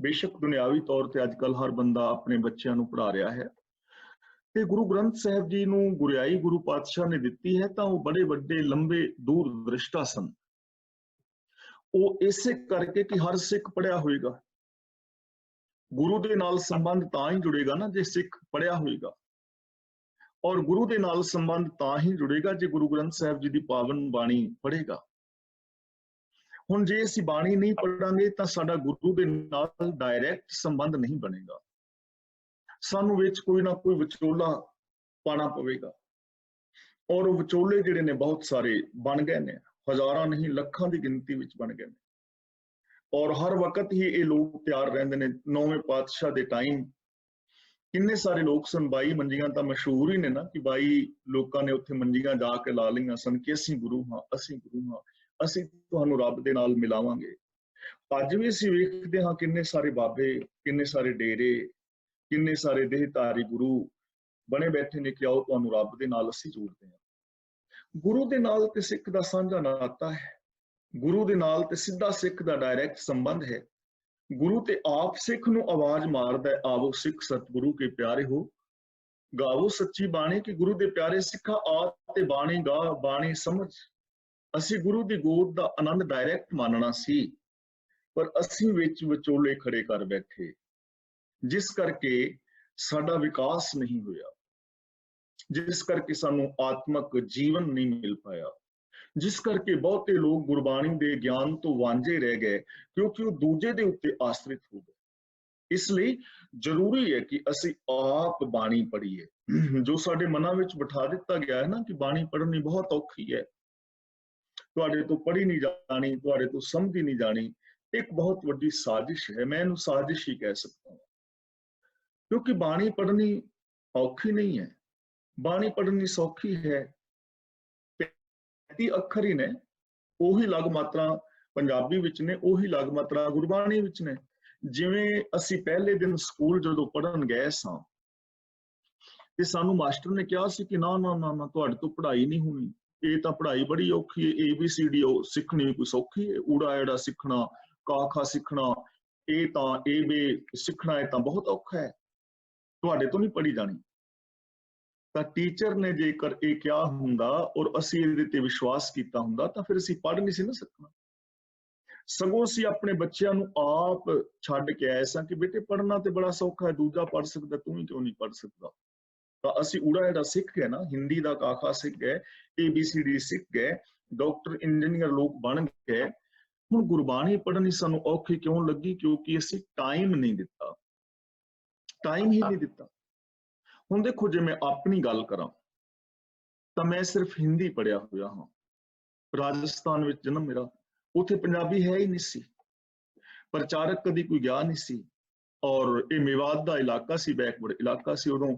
बेशक दुनियावी तौर पर अजकल हर बंदा अपने बच्चों को पढ़ा रहा है, ते गुरु ग्रंथ साहिब जी नूं गुरियाई गुरु पातशाह ने दिती है, तो वो बड़े बड़े लंबे दूर दृष्टा सन। वो इसे करके कि हर सिख पढ़िया होएगा। गुरु दे नाल संबंध तां ही जुड़ेगा ना जे सिख पढ़िया होएगा, और गुरु दे नाल संबंध तां ही जुड़ेगा जे गुरु ग्रंथ साहिब जी की पावन बाणी पढ़ेगा। हुण जे असीं बाणी नहीं पढ़ांगे तो साडा गुरु दे नाल डायरैक्ट संबंध नहीं बनेगा। सानू विच कोई ना कोई विचोला पाना पवेगा, और विचोले जिहड़े ने बहुत सारे बन गए ने, हजारां नहीं लखां की गिनती विच बन गए ने। और हर वक्त ही ये लोग तैयार रहंदे ने। नौवें पातशाह के टाइम किन्ने सारे लोग सन, 22 मंजियां तो मशहूर ही ने ना कि 22 लोगों ने उत्थे मंजियां जाके ला लईआं सन कि असीं गुरु हाँ, असीं गुरु हाँ, असीं तुहानूं रब दे नाल मिलावांगे। अज भी असीं वेखदे हां किन्ने सारे बाबे, किन्ने सारे डेरे, किन्ने सारे देहधारी गुरु बने बैठे ने कि आओ तुहानूं रब दे नाल असीं जोड़दे हां। गुरु दे नाल ते सिख दा सांझा नाता है, गुरु दे नाल ते सीधा सिख दा डायरैक्ट संबंध है। गुरु ते आप सिख नूं आवाज मारदा है, आवो सिख सतगुरु के प्यारे हो, गावो सच्ची बाणी कि गुरु दे प्यारे सिखा आ ते बाणी गा, बाणी समझ। असीं गुरु दी गोद दा आनंद डायरैक्ट मानना सी, पर असीं विच विचोले खड़े कर बैठे, जिस करके साडा विकास नहीं होया, जिस करके सानू आत्मक जीवन नहीं मिल पाया, जिस करके बहुते लोग गुरबाणी दे ज्ञान तो वांझे रह गए क्योंकि वो दूजे दे उत्ते आश्रित हो गए। इसलिए जरूरी है कि असी आप बाणी पढ़ीए। जो साडे मनां विच बिठा दिता गया है ना कि बाणी पढ़नी बहुत औखी है, तुहाडे तो पढ़ी नहीं जानी, तुहाडे तो समझी नहीं जानी, एक बहुत वड्डी साजिश है। मैं इहनूं साजिश ही कह सकता हूं, क्योंकि बाणी पढ़नी औखी नहीं है, बाणी पढ़नी सौखी है। 35 अखर ही ने, ਉਹੀ लग मात्रा पंजाबी विच ने, ਉਹੀ लग मात्रा गुरबाणी विच ने। जिवें असीं पहले दिन स्कूल जदों पढ़न गए सां ते सानू मास्टर ने कहा सी कि ना ना ना ना तुहाडे तो पढ़ाई नहीं होनी, ਇਹ ਤਾਂ ਪੜ੍ਹਾਈ ਬੜੀ ਔਖੀ ਹੈ, ABCD ਸਿੱਖਣੀ ਕੋਈ ਸੌਖੀ ਹੈ, ਊੜਾ ਐੜਾ ਸਿੱਖਣਾ, ਕ ਖ ਸਿੱਖਣਾ, ਇਹ ਤਾਂ ਇਹ ਸਿੱਖਣਾ ਇਹ ਤਾਂ ਬਹੁਤ ਔਖਾ ਹੈ, ਤੁਹਾਡੇ ਤੋਂ ਨਹੀਂ ਪੜ੍ਹੀ ਜਾਣੀ। ਤਾਂ ਟੀਚਰ ਨੇ ਜੇਕਰ ਇਹ ਕਿਹਾ ਹੁੰਦਾ ਔਰ ਅਸੀਂ ਇਹਦੇ ਤੇ ਵਿਸ਼ਵਾਸ ਕੀਤਾ ਹੁੰਦਾ ਤਾਂ ਫਿਰ ਅਸੀਂ ਪੜ੍ਹ ਨਹੀਂ ਸੀ ਨਾ ਸਕਣਾ। ਸਗੋਂ ਅਸੀਂ ਆਪਣੇ ਬੱਚਿਆਂ ਨੂੰ ਆਪ ਛੱਡ ਕੇ ਆਏ ਸਾਂ ਕਿ ਬੇਟੇ ਪੜ੍ਹਨਾ ਤੇ ਬੜਾ ਸੌਖਾ ਹੈ, ਦੂਜਾ ਪੜ੍ਹ ਸਕਦਾ, ਤੂੰ ਹੀ ਕਿਉਂ ਨਹੀਂ ਪੜ੍ਹ ਸਕਦਾ। ਤਾਂ ਅਸੀਂ ਊੜਾ ਐੜਾ ਸਿੱਖ ਗਏ ਨਾ, ਹਿੰਦੀ ਦਾ ਕਾਖਾ ਸਿੱਖ ਗਏ, ABCD ਸਿੱਖ ਗਏ, ਡਾਕਟਰ ਇੰਜੀਨੀਅਰ ਲੋਕ ਬਣ ਗਏ। ਹੁਣ ਗੁਰਬਾਣੀ ਪੜ੍ਹਨੀ ਸਾਨੂੰ ਔਖੀ ਕਿਉਂ ਲੱਗੀ? ਕਿਉਂਕਿ ਅਸੀਂ ਟਾਈਮ ਨਹੀਂ ਦਿੱਤਾ, ਟਾਈਮ ਹੀ ਨਹੀਂ ਦਿੱਤਾ। ਹੁਣ ਦੇਖੋ ਜੇ ਮੈਂ ਆਪਣੀ ਗੱਲ ਕਰਾਂ ਤਾਂ ਮੈਂ ਸਿਰਫ ਹਿੰਦੀ ਪੜ੍ਹਿਆ ਹੋਇਆ ਹਾਂ। ਰਾਜਸਥਾਨ ਵਿੱਚ ਜਨਮ ਮੇਰਾ, ਉੱਥੇ ਪੰਜਾਬੀ ਹੈ ਹੀ ਨਹੀਂ ਸੀ, ਪ੍ਰਚਾਰਕ ਕਦੀ ਕੋਈ ਗਿਆ ਨਹੀਂ ਸੀ, ਔਰ ਇਹ ਮੇਵਾਤ ਦਾ ਇਲਾਕਾ ਸੀ, ਬੈਕਵਰਡ ਇਲਾਕਾ ਸੀ। ਉਦੋਂ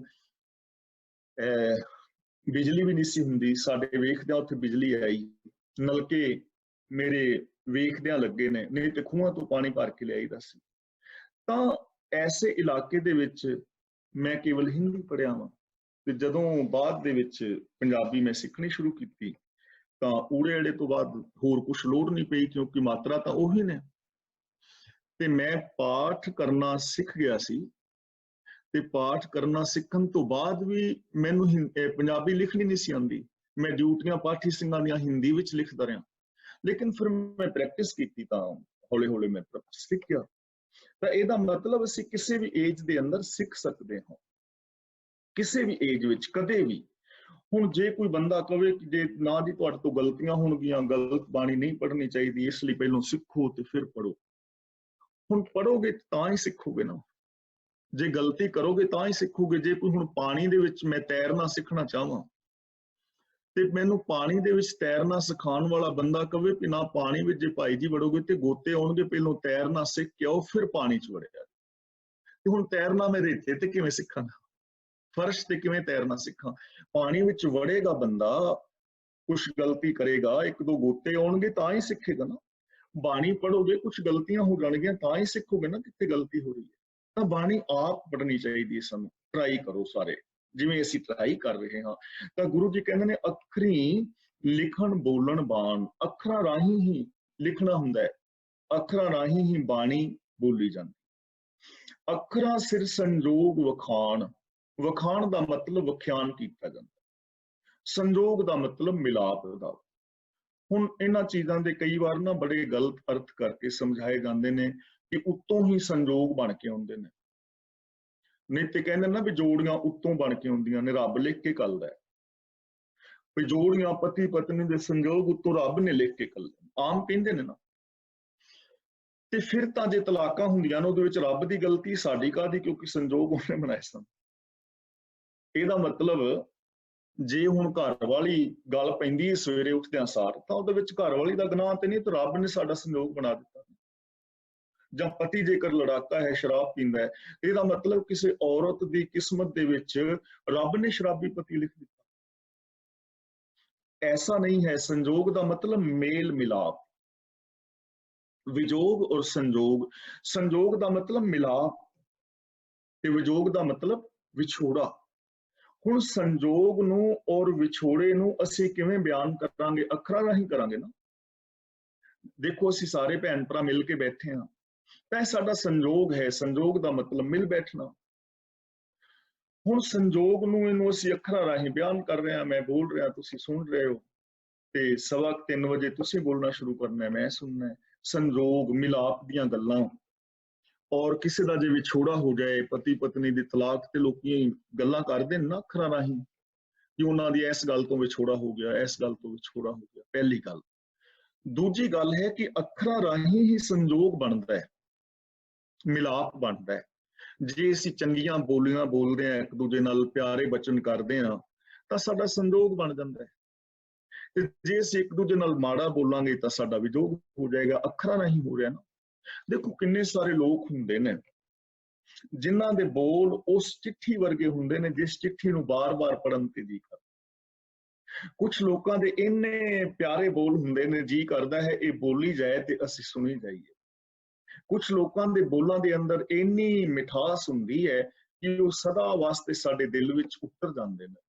ਬਿਜਲੀ ਵੀ ਨਹੀਂ ਸੀ ਹੁੰਦੀ, ਸਾਡੇ ਵੇਖਦਿਆਂ ਉੱਥੇ ਬਿਜਲੀ ਆਈ, ਨਲਕੇ ਮੇਰੇ ਵੇਖਦਿਆਂ ਲੱਗੇ ਨੇ, ਨਹੀਂ ਤੇ ਖੂਹਾਂ ਤੋਂ ਪਾਣੀ ਭਰ ਕੇ ਲਿਆਈਦਾ ਸੀ। ਤਾਂ ਐਸੇ ਇਲਾਕੇ ਦੇ ਵਿੱਚ ਮੈਂ ਕੇਵਲ ਹਿੰਦੀ ਪੜ੍ਹਿਆ ਵਾਂ, ਤੇ ਜਦੋਂ ਬਾਅਦ ਦੇ ਵਿੱਚ ਪੰਜਾਬੀ ਮੈਂ ਸਿੱਖਣੀ ਸ਼ੁਰੂ ਕੀਤੀ ਤਾਂ ਊੜੇ ਐੜੇ ਤੋਂ ਬਾਅਦ ਹੋਰ ਕੁਛ ਲੋੜ ਨਹੀਂ ਪਈ, ਕਿਉਂਕਿ ਮਾਤਰਾ ਤਾਂ ਉਹੀ ਨੇ। ਤੇ ਮੈਂ ਪਾਠ ਕਰਨਾ ਸਿੱਖ ਗਿਆ ਸੀ, ਤੇ ਪਾਠ ਕਰਨਾ ਸਿੱਖਣ ਤੋਂ ਬਾਅਦ ਵੀ ਮੈਨੂੰ ਪੰਜਾਬੀ ਲਿਖਣੀ ਨਹੀਂ ਸੀ ਆਉਂਦੀ। ਮੈਂ ਡਿਊਟੀਆਂ ਪਾਠੀ ਸਿੰਘਾਂ ਦੀਆਂ ਹਿੰਦੀ ਵਿੱਚ ਲਿਖਦਾ ਰਿਹਾ, ਲੇਕਿਨ ਫਿਰ ਮੈਂ ਪ੍ਰੈਕਟਿਸ ਕੀਤੀ ਤਾਂ ਹੌਲੀ ਹੌਲੀ ਮੈਂ ਸਿੱਖ ਗਿਆ। ਤਾਂ ਇਹਦਾ ਮਤਲਬ ਅਸੀਂ ਕਿਸੇ ਵੀ ਏਜ ਦੇ ਅੰਦਰ ਸਿੱਖ ਸਕਦੇ ਹਾਂ, ਕਿਸੇ ਵੀ ਏਜ ਵਿੱਚ, ਕਦੇ ਵੀ। ਹੁਣ ਜੇ ਕੋਈ ਬੰਦਾ ਕਵੇ ਕਿ ਜੇ ਨਾ ਜੀ ਤੁਹਾਡੇ ਤੋਂ ਗਲਤੀਆਂ ਹੋਣਗੀਆਂ, ਗਲਤ ਬਾਣੀ ਨਹੀਂ ਪੜ੍ਹਨੀ ਚਾਹੀਦੀ, ਇਸ ਲਈ ਪਹਿਲਾਂ ਸਿੱਖੋ ਤੇ ਫਿਰ ਪੜ੍ਹੋ। ਹੁਣ ਪੜ੍ਹੋਗੇ ਤਾਂ ਹੀ ਸਿੱਖੋਗੇ ਨਾ, ਜੇ ਗਲਤੀ ਕਰੋਗੇ ਤਾਂ ਹੀ ਸਿੱਖੋਗੇ। ਜੇ ਕੋਈ ਹੁਣ ਪਾਣੀ ਦੇ ਵਿੱਚ ਮੈਂ ਤੈਰਨਾ ਸਿੱਖਣਾ ਚਾਹਾਂ ਤੇ ਮੈਨੂੰ ਪਾਣੀ ਦੇ ਵਿੱਚ ਤੈਰਨਾ ਸਿਖਾਉਣ ਵਾਲਾ ਬੰਦਾ ਕਵੇ ਕਿ ਨਾ ਪਾਣੀ ਵਿੱਚ ਜੇ ਭਾਈ ਜੀ ਵੜੋਗੇ ਤੇ ਗੋਤੇ ਆਉਣਗੇ, ਪਹਿਲਾਂ ਤੈਰਨਾ ਸਿੱਖ ਕੇ ਆਓ ਫਿਰ ਪਾਣੀ 'ਚ ਵੜਿਆ। ਤੇ ਹੁਣ ਤੈਰਨਾ ਮੈਂ ਰੇਤੇ ਤੇ ਕਿਵੇਂ ਸਿੱਖਾਂ, ਫਰਸ਼ ਤੇ ਕਿਵੇਂ ਤੈਰਨਾ ਸਿੱਖਾਂ? ਪਾਣੀ ਵਿੱਚ ਵੜੇਗਾ ਬੰਦਾ, ਕੁਛ ਗਲਤੀ ਕਰੇਗਾ, ਇੱਕ ਦੋ ਗੋਤੇ ਆਉਣਗੇ ਤਾਂ ਹੀ ਸਿੱਖੇਗਾ ਨਾ। ਬਾਣੀ ਪੜ੍ਹੋਗੇ ਕੁਛ ਗਲਤੀਆਂ ਹੋ ਜਾਣਗੀਆਂ ਤਾਂ ਹੀ ਸਿੱਖੋਗੇ ਨਾ ਕਿੱਥੇ ਗਲਤੀ ਹੋ ਰਹੀ ਹੈ। ਤਾਂ ਬਾਣੀ ਆਪ ਪੜ੍ਹਨੀ ਚਾਹੀਦੀ ਹੈ ਸਾਨੂੰ। ਟਰਾਈ ਕਰੋ ਸਾਰੇ, ਜਿਵੇਂ ਅਸੀਂ ਟਰਾਈ ਕਰ ਰਹੇ ਹਾਂ। ਤਾਂ ਗੁਰੂ ਜੀ ਕਹਿੰਦੇ ਨੇ ਅੱਖਰੀ ਲਿਖਣ ਬੋਲਣ ਬਾਣ, ਅੱਖਰਾਂ ਰਾਹੀਂ ਹੀ ਲਿਖਣਾ ਹੁੰਦਾ ਹੈ, ਅੱਖਰਾਂ ਰਾਹੀਂ ਹੀ ਬਾਣੀ ਬੋਲੀ ਜਾਂਦੀ। ਅੱਖਰਾਂ ਸਿਰ ਸੰਜੋਗ ਵਖਾਣ, ਵਖਾਣ ਦਾ ਮਤਲਬ ਵਿਖਿਆਨ ਕੀਤਾ ਜਾਂਦਾ, ਸੰਜੋਗ ਦਾ ਮਤਲਬ ਮਿਲਾਪ ਦਾ। ਹੁਣ ਇਹਨਾਂ ਚੀਜ਼ਾਂ ਦੇ ਕਈ ਵਾਰ ਨਾ ਬੜੇ ਗਲਤ ਅਰਥ ਕਰਕੇ ਸਮਝਾਏ ਜਾਂਦੇ ਨੇ ਕਿ ਉੱਤੋਂ ਹੀ ਸੰਜੋਗ ਬਣ ਕੇ ਆਉਂਦੇ ਨੇ। ਨਹੀਂ ਤੇ ਕਹਿੰਦੇ ਨਾ ਵੀ ਜੋੜੀਆਂ ਉੱਤੋਂ ਬਣ ਕੇ ਆਉਂਦੀਆਂ ਨੇ, ਰੱਬ ਲਿਖ ਕੇ ਘੱਲਦਾ ਹੈ। ਵੀ ਜੋੜੀਆਂ ਪਤੀ ਪਤਨੀ ਦੇ ਸੰਜੋਗ ਉੱਤੋਂ ਰੱਬ ਨੇ ਲਿਖ ਕੇ ਘੱਲੇ, ਆਮ ਕਹਿੰਦੇ ਨੇ ਨਾ। ਤੇ ਫਿਰ ਤਾਂ ਜੇ ਤਲਾਕਾਂ ਹੁੰਦੀਆਂ ਨੇ ਉਹਦੇ ਵਿੱਚ ਰੱਬ ਦੀ ਗਲਤੀ, ਸਾਡੀ ਕਾਹਦੀ, ਕਿਉਂਕਿ ਸੰਜੋਗ ਉਹਨੇ ਬਣਾਏ ਸਨ। ਇਹਦਾ ਮਤਲਬ ਜੇ ਹੁਣ ਘਰ ਵਾਲੀ ਗੱਲ ਪੈਂਦੀ ਹੈ ਸਵੇਰੇ ਉੱਠਦਿਆਂ ਸਾਰ, ਤਾਂ ਉਹਦੇ ਵਿੱਚ ਘਰ ਵਾਲੀ ਦਾ ਗੁਨਾਹ ਤੇ ਨਹੀਂ, ਤਾਂ ਰੱਬ ਨੇ ਸਾਡਾ ਸੰਜੋਗ ਬਣਾ ਦਿੱਤਾ। ਜਾਂ ਪਤੀ ਜੇਕਰ ਲੜਾਕਾ ਹੈ, ਸ਼ਰਾਬ ਪੀਂਦਾ ਹੈ, ਇਹਦਾ ਮਤਲਬ ਕਿਸੇ ਔਰਤ ਦੀ ਕਿਸਮਤ ਦੇ ਵਿੱਚ ਰੱਬ ਨੇ ਸ਼ਰਾਬੀ ਪਤੀ ਲਿਖ ਦਿੱਤਾ। ਐਸਾ ਨਹੀਂ ਹੈ। ਸੰਜੋਗ ਦਾ ਮਤਲਬ ਮੇਲ ਮਿਲਾਪ, ਵਿਜੋਗ ਔਰ ਸੰਜੋਗ। ਸੰਜੋਗ ਦਾ ਮਤਲਬ ਮਿਲਾਪ ਤੇ ਵਿਜੋਗ ਦਾ ਮਤਲਬ ਵਿਛੋੜਾ। ਹੁਣ ਸੰਜੋਗ ਨੂੰ ਔਰ ਵਿਛੋੜੇ ਨੂੰ ਅਸੀਂ ਕਿਵੇਂ ਬਿਆਨ ਕਰਾਂਗੇ? ਅੱਖਰਾਂ ਰਾਹੀਂ ਕਰਾਂਗੇ ਨਾ। ਦੇਖੋ ਅਸੀਂ ਸਾਰੇ ਭੈਣ ਭਰਾ ਮਿਲ ਕੇ ਬੈਠੇ ਹਾਂ ਤਾਂ ਇਹ ਸਾਡਾ ਸੰਜੋਗ ਹੈ। ਸੰਜੋਗ ਦਾ ਮਤਲਬ ਮਿਲ ਬੈਠਣਾ। ਹੁਣ ਸੰਜੋਗ ਨੂੰ ਇਹਨੂੰ ਅਸੀਂ ਅੱਖਰਾਂ ਰਾਹੀਂ ਬਿਆਨ ਕਰ ਰਹੇ ਹਾਂ। ਮੈਂ ਬੋਲ ਰਿਹਾ, ਤੁਸੀਂ ਸੁਣ ਰਹੇ ਹੋ, ਤੇ 3:15 ਵਜੇ ਤੁਸੀਂ ਬੋਲਣਾ ਸ਼ੁਰੂ ਕਰਨਾ, ਮੈਂ ਸੁਣਨਾ ਹੈ। ਸੰਜੋਗ, ਮਿਲਾਪ ਦੀਆਂ ਗੱਲਾਂ। ਔਰ ਕਿਸੇ ਦਾ ਜੇ ਵਿਛੋੜਾ ਹੋ ਜਾਏ, ਪਤੀ ਪਤਨੀ ਦੀ ਤਲਾਕ, ਤੇ ਲੋਕੀ ਗੱਲਾਂ ਕਰਦੇ ਨੇ ਨਾ ਅੱਖਰਾਂ ਰਾਹੀਂ ਕਿ ਉਹਨਾਂ ਦੀ ਇਸ ਗੱਲ ਤੋਂ ਵਿਛੋੜਾ ਹੋ ਗਿਆ, ਇਸ ਗੱਲ ਤੋਂ ਵਿਛੋੜਾ ਹੋ ਗਿਆ। ਪਹਿਲੀ ਗੱਲ। ਦੂਜੀ ਗੱਲ ਹੈ ਕਿ ਅੱਖਰਾਂ ਰਾਹੀਂ ਹੀ ਸੰਜੋਗ ਬਣਦਾ ਹੈ, ਮਿਲਾਪ ਬਣਦਾ ਹੈ। ਜੇ ਅਸੀਂ ਚੰਗੀਆਂ ਬੋਲੀਆਂ ਬੋਲਦੇ ਹਾਂ, ਇੱਕ ਦੂਜੇ ਨਾਲ ਪਿਆਰੇ ਬਚਨ ਕਰਦੇ ਹਾਂ, ਤਾਂ ਸਾਡਾ ਸੰਜੋਗ ਬਣ ਜਾਂਦਾ ਹੈ। ਤੇ ਜੇ ਅਸੀਂ ਇੱਕ ਦੂਜੇ ਨਾਲ ਮਾੜਾ ਬੋਲਾਂਗੇ ਤਾਂ ਸਾਡਾ ਵਿਜੋਗ ਹੋ ਜਾਏਗਾ। ਅੱਖਰਾਂ ਰਾਹੀਂ ਹੋ ਰਿਹਾ ਨਾ। ਦੇਖੋ ਕਿੰਨੇ ਸਾਰੇ ਲੋਕ ਹੁੰਦੇ ਨੇ ਜਿਨ੍ਹਾਂ ਦੇ ਬੋਲ ਉਸ ਚਿੱਠੀ ਵਰਗੇ ਹੁੰਦੇ ਨੇ ਜਿਸ ਚਿੱਠੀ ਨੂੰ ਬਾਰ-ਬਾਰ ਪੜ੍ਹਨ ਤੇ ਜੀ ਕਰਦਾ। ਕੁਝ ਲੋਕਾਂ ਦੇ ਇੰਨੇ ਪਿਆਰੇ ਬੋਲ ਹੁੰਦੇ ਨੇ, ਜੀ ਕਰਦਾ ਹੈ ਇਹ ਬੋਲੀ ਜਾਏ ਤੇ ਅਸੀਂ ਸੁਣੀ ਜਾਈਏ। ਕੁਝ ਲੋਕਾਂ ਦੇ ਬੋਲਾਂ ਦੇ ਅੰਦਰ ਇੰਨੀ ਮਿਠਾਸ ਹੁੰਦੀ ਹੈ ਕਿ ਉਹ ਸਦਾ ਵਾਸਤੇ ਸਾਡੇ ਦਿਲ ਵਿੱਚ ਉਤਰ ਜਾਂਦੇ ਨੇ।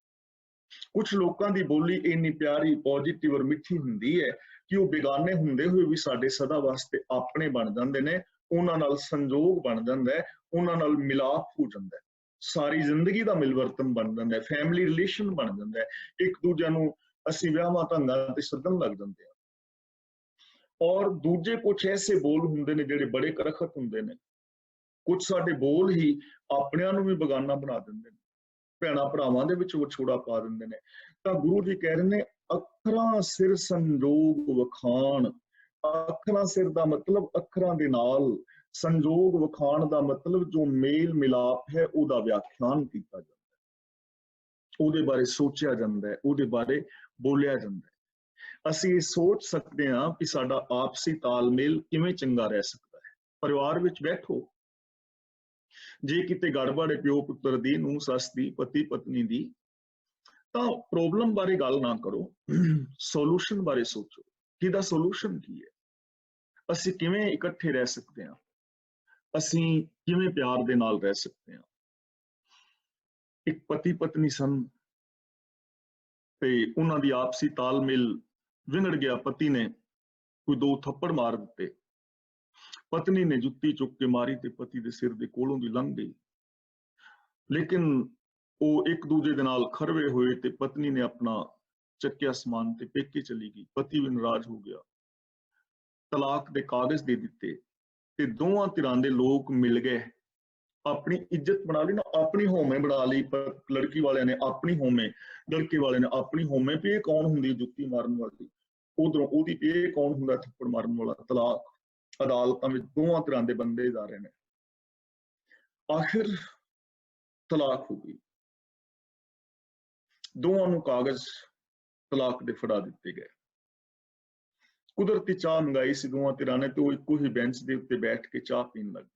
कुछ लोगों की बोली इन्नी प्यारी पॉजिटिव और मिठी हुंदी है कि वो बेगाने हुंदे हुए भी साडे सदा वास्ते अपने बन जांदे ने, उन्हां नाल संजोग बन जांदा है, उन्हां नाल मिलाप हो जांदा है, सारी जिंदगी का मिलवर्तन बन जांदा है, फैमिली रिलेशन बन जांदा है, एक दूजे नूं असीं विआहां ढंगां ते सदन लग जांदे आ। और दूजे कुछ ऐसे बोल हुंदे ने जिहड़े बड़े करखत हुंदे ने, कुछ साडे बोल ही अपनिआं नूं भी बेगाना बना दिंदे ने, भैणां भरावां दे विच विछोड़ा पा दिंदे ने। तां गुरु जी कह रहे ने अखरां सिर संजोग वखाण, अखरां सिर दा मतलब अखरां दे नाल संजोग वखाण दा मतलब जो मेल मिलाप है उहदा व्याख्यान कीता जांदा है, उहदे बारे सोचिया जांदा है, उहदे बारे बोलिया जांदा है। ਅਸੀਂ ਇਹ ਸੋਚ ਸਕਦੇ ਹਾਂ ਕਿ ਸਾਡਾ ਆਪਸੀ ਤਾਲਮੇਲ ਕਿਵੇਂ ਚੰਗਾ ਰਹਿ ਸਕਦਾ ਹੈ। ਪਰਿਵਾਰ ਵਿੱਚ ਬੈਠੋ, ਜੇ ਕਿਤੇ ਗੜਬੜ ਹੈ ਪਿਓ ਪੁੱਤਰ ਦੀ, ਨੂੰਹ ਸੱਸ ਦੀ, ਪਤੀ ਪਤਨੀ ਦੀ, ਤਾਂ ਪ੍ਰੋਬਲਮ ਬਾਰੇ ਗੱਲ ਨਾ ਕਰੋ, ਸੋਲੂਸ਼ਨ ਬਾਰੇ ਸੋਚੋ ਕਿ ਇਹਦਾ ਸੋਲੂਸ਼ਨ ਕੀ ਹੈ, ਅਸੀਂ ਕਿਵੇਂ ਇਕੱਠੇ ਰਹਿ ਸਕਦੇ ਹਾਂ, ਅਸੀਂ ਕਿਵੇਂ ਪਿਆਰ ਦੇ ਨਾਲ ਰਹਿ ਸਕਦੇ ਹਾਂ। ਇੱਕ ਪਤੀ ਪਤਨੀ ਸਨ ਤੇ ਉਹਨਾਂ ਦੀ ਆਪਸੀ ਤਾਲਮੇਲ ਵਿਗੜ ਗਿਆ। ਪਤੀ ਨੇ ਕੋਈ 2 ਥੱਪੜ ਮਾਰ ਦਿੱਤੇ, ਪਤਨੀ ਨੇ ਜੁੱਤੀ ਚੁੱਕ ਕੇ ਮਾਰੀ ਤੇ ਪਤੀ ਦੇ ਸਿਰ ਦੇ ਕੋਲੋਂ ਦੀ ਲੰਘ ਗਈ। ਲੇਕਿਨ ਉਹ ਇੱਕ ਦੂਜੇ ਦੇ ਨਾਲ ਖਰਵੇ ਹੋਏ ਤੇ ਪਤਨੀ ਨੇ ਆਪਣਾ ਚੱਕਿਆ ਸਮਾਨ ਤੇ ਪੇਕੇ ਚਲੀ ਗਈ। ਪਤੀ ਵੀ ਨਾਰਾਜ਼ ਹੋ ਗਿਆ, ਤਲਾਕ ਦੇ ਕਾਗਜ਼ ਦੇ ਦਿੱਤੇ ਤੇ ਦੋਵਾਂ ਧਿਰਾਂ ਦੇ ਲੋਕ ਮਿਲ ਗਏ, ਆਪਣੀ ਇੱਜ਼ਤ ਬਣਾ ਲਈ ਨਾ, ਆਪਣੀ ਹੋਮੇ ਬਣਾ ਲਈ। ਲੜਕੀ ਵਾਲਿਆਂ ਨੇ ਆਪਣੀ ਹੋਮੇ, ਲੜਕੇ ਵਾਲੇ ਨੇ ਆਪਣੀ ਹੋਮੇ, ਵੀ ਇਹ ਕੌਣ ਹੁੰਦੀ ਜੁੱਤੀ ਮਾਰਨ ਵਾਲੀ, ਉਧਰੋਂ ਉਹਦੀ ਇਹ ਕੌਣ ਹੁੰਦਾ ਥੱਪੜ ਮਾਰਨ ਵਾਲਾ। ਤਲਾਕ ਅਦਾਲਤਾਂ ਵਿੱਚ ਦੋਵਾਂ ਧਿਰਾਂ ਦੇ ਬੰਦੇ ਜਾ ਰਹੇ ਨੇ। ਆਖਿਰ ਤਲਾਕ ਹੋ ਗਈ, ਦੋਵਾਂ ਨੂੰ ਕਾਗਜ਼ ਤਲਾਕ ਦੇ ਫੜਾ ਦਿੱਤੇ ਗਏ। ਕੁਦਰਤੀ ਚਾਹ ਮੰਗਾਈ ਸੀ ਦੋਵਾਂ ਧਿਰਾਂ ਨੇ ਤੇ ਉਹ ਇੱਕੋ ਹੀ ਬੈਂਚ ਦੇ ਉੱਤੇ ਬੈਠ ਕੇ ਚਾਹ ਪੀਣ ਲੱਗ ਗਏ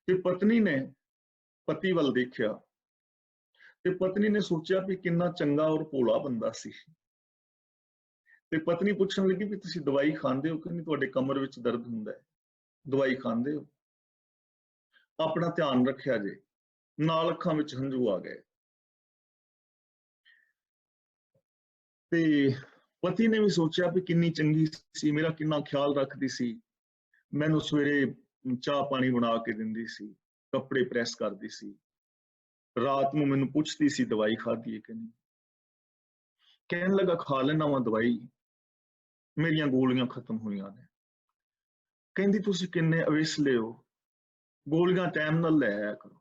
ਤੇ ਪਤਨੀ ਨੇ ਪਤੀ ਵੱਲ ਦੇਖਿਆ ਤੇ ਪਤਨੀ ਨੇ ਸੋਚਿਆ ਵੀ ਕਿੰਨਾ ਚੰਗਾ ਔਰ ਭੋਲਾ ਬੰਦਾ ਸੀ ਤੇ ਪਤਨੀ ਪੁੱਛਣ ਲੱਗੀ ਵੀ ਤੁਸੀਂ ਦਵਾਈ ਖਾਂਦੇ ਹੋ ਕਿ ਨਹੀਂ, ਤੁਹਾਡੇ ਕਮਰ ਵਿੱਚ ਦਰਦ ਹੁੰਦਾ ਹੈ, ਦਵਾਈ ਖਾਂਦੇ ਹੋ, ਆਪਣਾ ਧਿਆਨ ਰੱਖਿਆ ਜੇ। ਨਾਲ ਅੱਖਾਂ ਵਿੱਚ ਹੰਝੂ ਆ ਗਏ ਤੇ ਪਤੀ ਨੇ ਵੀ ਸੋਚਿਆ ਵੀ ਕਿੰਨੀ ਚੰਗੀ ਸੀ, ਮੇਰਾ ਕਿੰਨਾ ਖਿਆਲ ਰੱਖਦੀ ਸੀ, ਮੈਨੂੰ ਸਵੇਰੇ ਚਾਹ ਪਾਣੀ ਬਣਾ ਕੇ ਦਿੰਦੀ ਸੀ, ਕੱਪੜੇ ਪ੍ਰੈਸ ਕਰਦੀ ਸੀ, ਰਾਤ ਨੂੰ ਮੈਨੂੰ ਪੁੱਛਦੀ ਸੀ ਦਵਾਈ ਖਾਧੀ ਹੈ ਕਿ ਨਹੀਂ। ਕਹਿਣ ਲੱਗਾ ਖਾ ਲੈਣਾ ਵਾ ਦਵਾਈ, ਮੇਰੀਆਂ ਗੋਲੀਆਂ ਖਤਮ ਹੋਈਆਂ ਨੇ। ਕਹਿੰਦੀ ਤੁਸੀਂ ਕਿੰਨੇ ਅਵੇਸਲੇ ਹੋ, ਗੋਲੀਆਂ ਟਾਈਮ ਨਾਲ ਲੈ ਆਇਆ ਕਰੋ।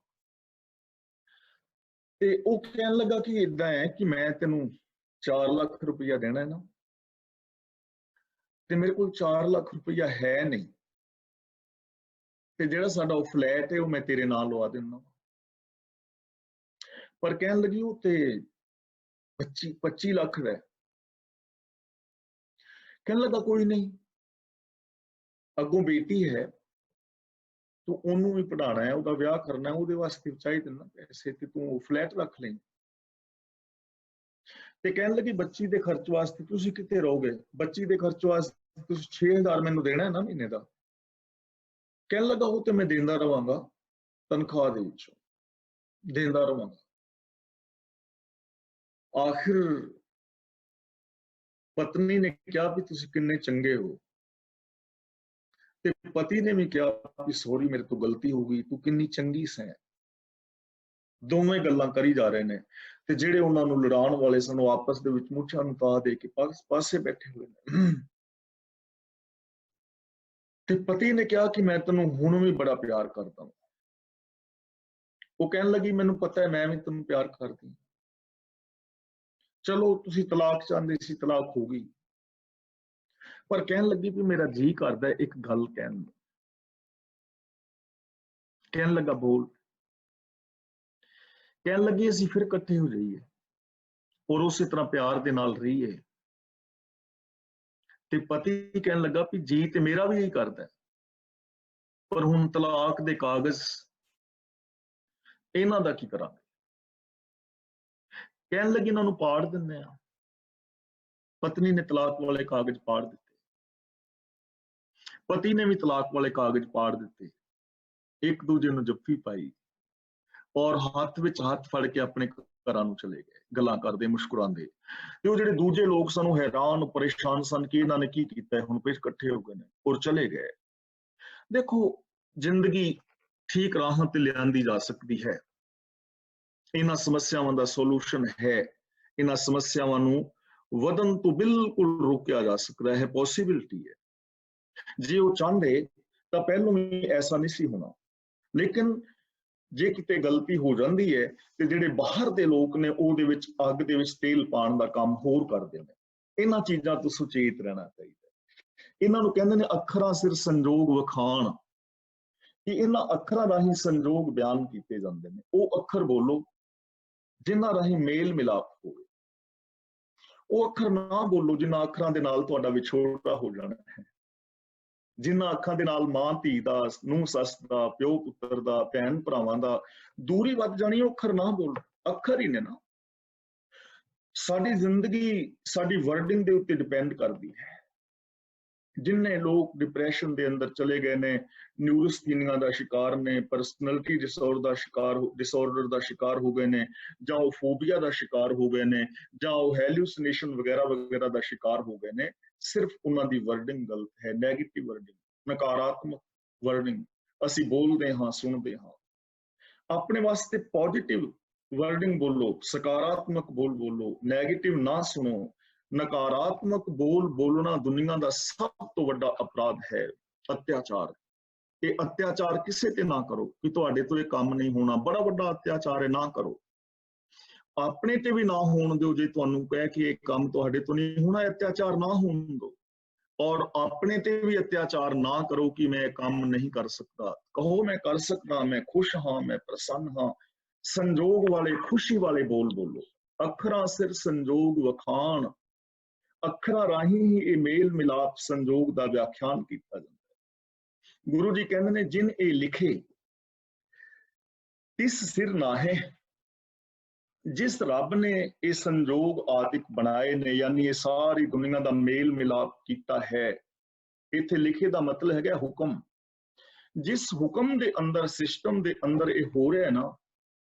ਤੇ ਉਹ ਕਹਿਣ ਲੱਗਾ ਕਿ ਇਦਾਂ ਹੈ ਕਿ ਮੈਂ ਤੈਨੂੰ 4 ਲੱਖ ਰੁਪਇਆ ਦੇਣਾ ਹੈ ਨਾ, ਤੇ ਮੇਰੇ ਕੋਲ 4 ਲੱਖ ਰੁਪਇਆ ਹੈ ਨਹੀਂ, ਤੇ ਜਿਹੜਾ ਸਾਡਾ ਉਹ ਫਲੈਟ ਹੈ ਉਹ ਮੈਂ ਤੇਰੇ ਨਾਲ ਲਵਾ ਦਿੰਦਾ। ਪਰ ਕਹਿਣ ਲੱਗੀ ਉਹ ਤੇ 25 ਲੱਖ ਦਾ। ਕਹਿਣ ਲੱਗਾ ਕੋਈ ਨਹੀਂ, ਅੱਗੋਂ ਬੇਟੀ ਹੈ, ਤੂੰ ਉਹਨੂੰ ਵੀ ਪੜ੍ਹਾਉਣਾ ਹੈ, ਉਹਦਾ ਵਿਆਹ ਕਰਨਾ, ਉਹਦੇ ਵਾਸਤੇ ਚਾਹੀਦੇ ਨਾ ਪੈਸੇ, ਤੇ ਤੂੰ ਫਲੈਟ ਰੱਖ ਲੈ। ਤੇ ਕਹਿਣ ਲੱਗੀ ਬੱਚੀ ਦੇ ਖਰਚ ਵਾਸਤੇ ਤੁਸੀਂ ਕਿੱਥੇ ਰਹੋਗੇ, ਬੱਚੀ ਦੇ ਖਰਚ ਵਾਸਤੇ ਤੁਸੀਂ 6000 ਮੈਨੂੰ ਦੇਣਾ ਹੈ ਨਾ ਮਹੀਨੇ ਦਾ। ਕਹਿਣ ਲੱਗਾ ਉਹ ਤੇ ਮੈਂ ਦਿੰਦਾ ਰਵਾਂਗਾ, ਤਨਖਾਹ ਦੇ ਵਿੱਚੋਂ ਦਿੰਦਾ ਰਵਾਂਗਾ। ਆਖਿਰ ਪਤਨੀ ਨੇ ਕਿਹਾ ਵੀ ਤੁਸੀਂ ਕਿੰਨੇ ਚੰਗੇ ਹੋ, ਤੇ ਪਤੀ ਨੇ ਵੀ ਕਿਹਾ ਕਿ ਸੌਰੀ ਮੇਰੇ ਤੋਂ ਗਲਤੀ ਹੋ ਗਈ, ਤੂੰ ਕਿੰਨੀ ਚੰਗੀ ਸੈਂ। ਦੋਵੇਂ ਗੱਲਾਂ ਕਰੀ ਜਾ ਰਹੇ ਨੇ ਤੇ ਜਿਹੜੇ ਉਹਨਾਂ ਨੂੰ ਲੜਾਉਣ ਵਾਲੇ ਸਨ ਉਹ ਆਪਸ ਦੇ ਵਿੱਚ ਮੁੱਛਾਂ ਨੂੰ ਤਾ ਦੇ ਕੇ ਪਾਸੇ ਬੈਠੇ ਹੋਏ ਨੇ। ਤੇ ਪਤੀ ਨੇ ਕਿਹਾ ਕਿ ਮੈਂ ਤੈਨੂੰ ਹੁਣ ਵੀ ਬੜਾ ਪਿਆਰ ਕਰਦਾ ਹਾਂ। ਉਹ ਕਹਿਣ ਲੱਗੀ ਮੈਨੂੰ ਪਤਾ ਹੈ ਮੈਂ ਵੀ ਤੈਨੂੰ ਪਿਆਰ ਕਰਦੀ। ਚਲੋ ਤੁਸੀਂ ਤਲਾਕ ਚਾਹੁੰਦੇ ਸੀ, ਤਲਾਕ ਹੋ ਗਈ, ਪਰ ਕਹਿਣ ਲੱਗੀ ਵੀ ਮੇਰਾ ਜੀ ਕਰਦਾ ਇੱਕ ਗੱਲ ਕਹਿਣ ਨੂੰ। ਕਹਿਣ ਲੱਗਾ ਬੋਲ। ਕਹਿਣ ਲੱਗੀ ਅਸੀਂ ਫਿਰ ਇਕੱਠੇ ਹੋ ਜਾਈਏ ਔਰ ਉਸੇ ਤਰ੍ਹਾਂ ਪਿਆਰ ਦੇ ਨਾਲ ਰਹੀਏ। ਤੇ ਪਤੀ ਕਹਿਣ ਲੱਗਾ ਵੀ ਜੀ ਤੇ ਮੇਰਾ ਵੀ ਇਹੀ ਕਰਦਾ, ਪਰ ਹੁਣ ਤਲਾਕ ਦੇ ਕਾਗਜ਼ ਇਹਨਾਂ ਦਾ ਕੀ ਕਰਾਂਗੇ। ਕਹਿਣ ਲੱਗੀ ਇਹਨਾਂ ਨੂੰ ਪਾੜ ਦਿੰਦੇ ਆ। ਪਤਨੀ ਨੇ ਤਲਾਕ ਵਾਲੇ ਕਾਗਜ਼ ਪਾੜ ਦਿੱਤੇ, ਪਤੀ ਨੇ ਵੀ ਤਲਾਕ ਵਾਲੇ ਕਾਗਜ਼ ਪਾੜ ਦਿੱਤੇ, ਇੱਕ ਦੂਜੇ ਨੂੰ ਜੱਫੀ ਪਾਈ ਔਰ ਹੱਥ ਵਿੱਚ ਹੱਥ ਫੜ ਕੇ ਆਪਣੇ ਘਰਾਂ ਨੂੰ ਚਲੇ ਗਏ, ਗੱਲਾਂ ਕਰਦੇ ਮੁਸਕਰਾਉਂਦੇ। ਤੇ ਉਹ ਜਿਹੜੇ ਦੂਜੇ ਲੋਕ ਸਾਨੂੰ ਹੈਰਾਨ ਪਰੇਸ਼ਾਨ ਸਨ ਕਿ ਇਹਨਾਂ ਨੇ ਕੀ ਕੀਤਾ, ਹੁਣ ਫਿਰ ਇਕੱਠੇ ਹੋ ਗਏ ਨੇ ਔਰ ਚਲੇ ਗਏ। ਦੇਖੋ, ਜ਼ਿੰਦਗੀ ਠੀਕ ਰਾਹਾਂ ਤੇ ਲਿਆਂਦੀ ਜਾ ਸਕਦੀ ਹੈ। ਇਹਨਾਂ ਸਮੱਸਿਆਵਾਂ ਦਾ ਸੋਲੂਸ਼ਨ ਹੈ, ਇਹਨਾਂ ਸਮੱਸਿਆਵਾਂ ਨੂੰ ਵਧਣ ਤੋਂ ਬਿਲਕੁਲ ਰੋਕਿਆ ਜਾ ਸਕਦਾ ਹੈ, ਪੋਸੀਬਿਲਿਟੀ ਹੈ। ਜੇ ਉਹ ਚਾਹੁੰਦੇ ਤਾਂ ਪਹਿਲੋਂ ਵੀ ਐਸਾ ਨਹੀਂ ਸੀ ਹੋਣਾ। ਲੇਕਿਨ ਜੇ ਕਿਤੇ ਗਲਤੀ ਹੋ ਜਾਂਦੀ ਹੈ ਤੇ ਜਿਹੜੇ ਬਾਹਰ ਦੇ ਲੋਕ ਨੇ ਉਹਦੇ ਵਿੱਚ ਅੱਗ ਦੇ ਵਿੱਚ ਤੇਲ ਪਾਉਣ ਦਾ ਕੰਮ ਹੋਰ ਕਰਦੇ ਨੇ। ਇਹਨਾਂ ਚੀਜ਼ਾਂ ਤੋਂ ਸੁਚੇਤ ਰਹਿਣਾ ਚਾਹੀਦਾ। ਇਹਨਾਂ ਨੂੰ ਕਹਿੰਦੇ ਨੇ ਅੱਖਰਾਂ ਸਿਰ ਸੰਜੋਗ ਵਖਾਣ, ਕਿ ਇਹਨਾਂ ਅੱਖਰਾਂ ਰਾਹੀਂ ਸੰਜੋਗ ਬਿਆਨ ਕੀਤੇ ਜਾਂਦੇ ਨੇ। ਉਹ ਅੱਖਰ ਬੋਲੋ ਜਿਨ੍ਹਾਂ ਰਾਹੀਂ ਮੇਲ ਮਿਲਾਪ ਹੋਵੇ। ਉਹ ਅੱਖਰ ਨਾ ਬੋਲੋ ਜਿਨ੍ਹਾਂ ਅੱਖਰਾਂ ਦੇ ਨਾਲ ਤੁਹਾਡਾ ਵਿਛੋੜਾ ਹੋ ਜਾਣਾ ਹੈ, ਜਿਨ੍ਹਾਂ ਅੱਖਾਂ ਦੇ ਨਾਲ ਮਾਂ ਧੀ ਦਾ, ਨੂੰਹ ਸੱਸ ਦਾ, ਪਿਓ ਪੁੱਤਰ ਦਾ, ਭੈਣ ਭਰਾਵਾਂ ਦਾ ਦੂਰੀ ਵੱਧ ਜਾਣੀ। ਉਹ ਅੱਖਰ ਨਾ ਬੋਲੋ। ਅੱਖਰ ਹੀ ਨੇ ਨਾ। ਸਾਡੀ ਜ਼ਿੰਦਗੀ ਸਾਡੀ ਵਰਡਿੰਗ ਦੇ ਉੱਤੇ ਡਿਪੈਂਡ ਕਰਦੀ ਹੈ। ਜਿੰਨੇ ਲੋਕ ਡਿਪਰੈਸ਼ਨ ਦੇ ਅੰਦਰ ਚਲੇ ਗਏ ਨੇ, ਨਿਊਰੋਸਥੀਨੀਆ ਦਾ ਸ਼ਿਕਾਰ ਨੇ, ਪਰਸਨੈਲਿਟੀ ਡਿਸਆਰਡਰ ਦਾ ਸ਼ਿਕਾਰ ਹੋ ਗਏ ਨੇ, ਜਾਂ ਉਹ ਫੋਬੀਆ ਦਾ ਸ਼ਿਕਾਰ ਹੋ ਗਏ ਨੇ, ਜਾਂ ਉਹ ਹੈਲੂਸੀਨੇਸ਼ਨ ਵਗੈਰਾ ਵਗੈਰਾ ਦਾ ਸ਼ਿਕਾਰ ਹੋ ਗਏ ਨੇ, ਸਿਰਫ ਉਹਨਾਂ ਦੀ ਵਰਡਿੰਗ ਗਲਤ ਹੈ। ਨੈਗੇਟਿਵ ਵਰਡਿੰਗ, ਨਕਾਰਾਤਮਕ ਵਰਡਿੰਗ ਅਸੀਂ ਬੋਲਦੇ ਹਾਂ, ਸੁਣਦੇ ਹਾਂ। ਆਪਣੇ ਵਾਸਤੇ ਪੋਜ਼ਿਟਿਵ ਵਰਡਿੰਗ ਬੋਲੋ, ਸਕਾਰਾਤਮਕ ਬੋਲੋ, ਨੈਗੇਟਿਵ ਨਾ ਸੁਣੋ। ਨਕਾਰਾਤਮਕ ਬੋਲਣਾ ਦੁਨੀਆ ਦਾ ਸਭ ਤੋਂ ਵੱਡਾ ਅਪਰਾਧ ਹੈ, ਅਤਿਆਚਾਰ। ਇਹ ਅਤਿਆਚਾਰ ਕਿਸੇ ਤੇ ਨਾ ਕਰੋ ਕਿ ਤੁਹਾਡੇ ਤੋਂ ਇਹ ਕੰਮ ਨਹੀਂ ਹੋਣਾ। ਬੜਾ ਵੱਡਾ ਅਤਿਆਚਾਰ ਹੈ, ਨਾ ਕਰੋ। ਆਪਣੇ ਤੇ ਵੀ ਨਾ ਹੋਣ ਦਿਓ। ਜੇ ਤੁਹਾਨੂੰ ਕਹਿ ਕਿ ਇਹ ਕੰਮ ਤੁਹਾਡੇ ਤੋਂ ਨਹੀਂ ਹੋਣਾ, ਅਤਿਆਚਾਰ ਨਾ ਹੋਣ ਦਿਓ। ਔਰ ਆਪਣੇ ਤੇ ਵੀ ਅਤਿਆਚਾਰ ਨਾ ਕਰੋ ਕਿ ਮੈਂ ਇਹ ਕੰਮ ਨਹੀਂ ਕਰ ਸਕਦਾ। ਕਹੋ ਮੈਂ ਕਰ ਸਕਦਾ, ਮੈਂ ਖੁਸ਼ ਹਾਂ, ਮੈਂ ਪ੍ਰਸੰਨ ਹਾਂ। ਸੰਜੋਗ ਵਾਲੇ, ਖੁਸ਼ੀ ਵਾਲੇ ਬੋਲੋ। ਅੱਖਰਾਂ ਸਿਰ ਸੰਜੋਗ ਵਖਾਣ, ਅੱਖਰਾਂ ਰਾਹੀਂ ਹੀ ਇਹ ਮੇਲ ਮਿਲਾਪ ਸੰਜੋਗ ਦਾ ਵਿਆਖਿਆਨ ਕੀਤਾ ਜਾਂਦਾ ਹੈ। ਗੁਰੂ ਜੀ ਕਹਿੰਦੇ ਨੇ, ਜਿਨ ਇਹ ਲਿਖੇ ਤਿਸ ਸਿਰ ਨਾਹੇ। ਜਿਸ ਰੱਬ ਨੇ ਇਹ ਸੰਜੋਗ ਆਦਿਕ ਬਣਾਏ ਨੇ, ਯਾਨੀ ਇਹ ਸਾਰੀ ਦੁਨੀਆ ਦਾ ਮੇਲ ਮਿਲਾਪ ਕੀਤਾ ਹੈ। ਇੱਥੇ ਲਿਖੇ ਦਾ ਮਤਲਬ ਹੈਗਾ ਹੁਕਮ। ਜਿਸ ਹੁਕਮ ਦੇ ਅੰਦਰ, ਸਿਸਟਮ ਦੇ ਅੰਦਰ ਇਹ ਹੋ ਰਿਹਾ ਨਾ,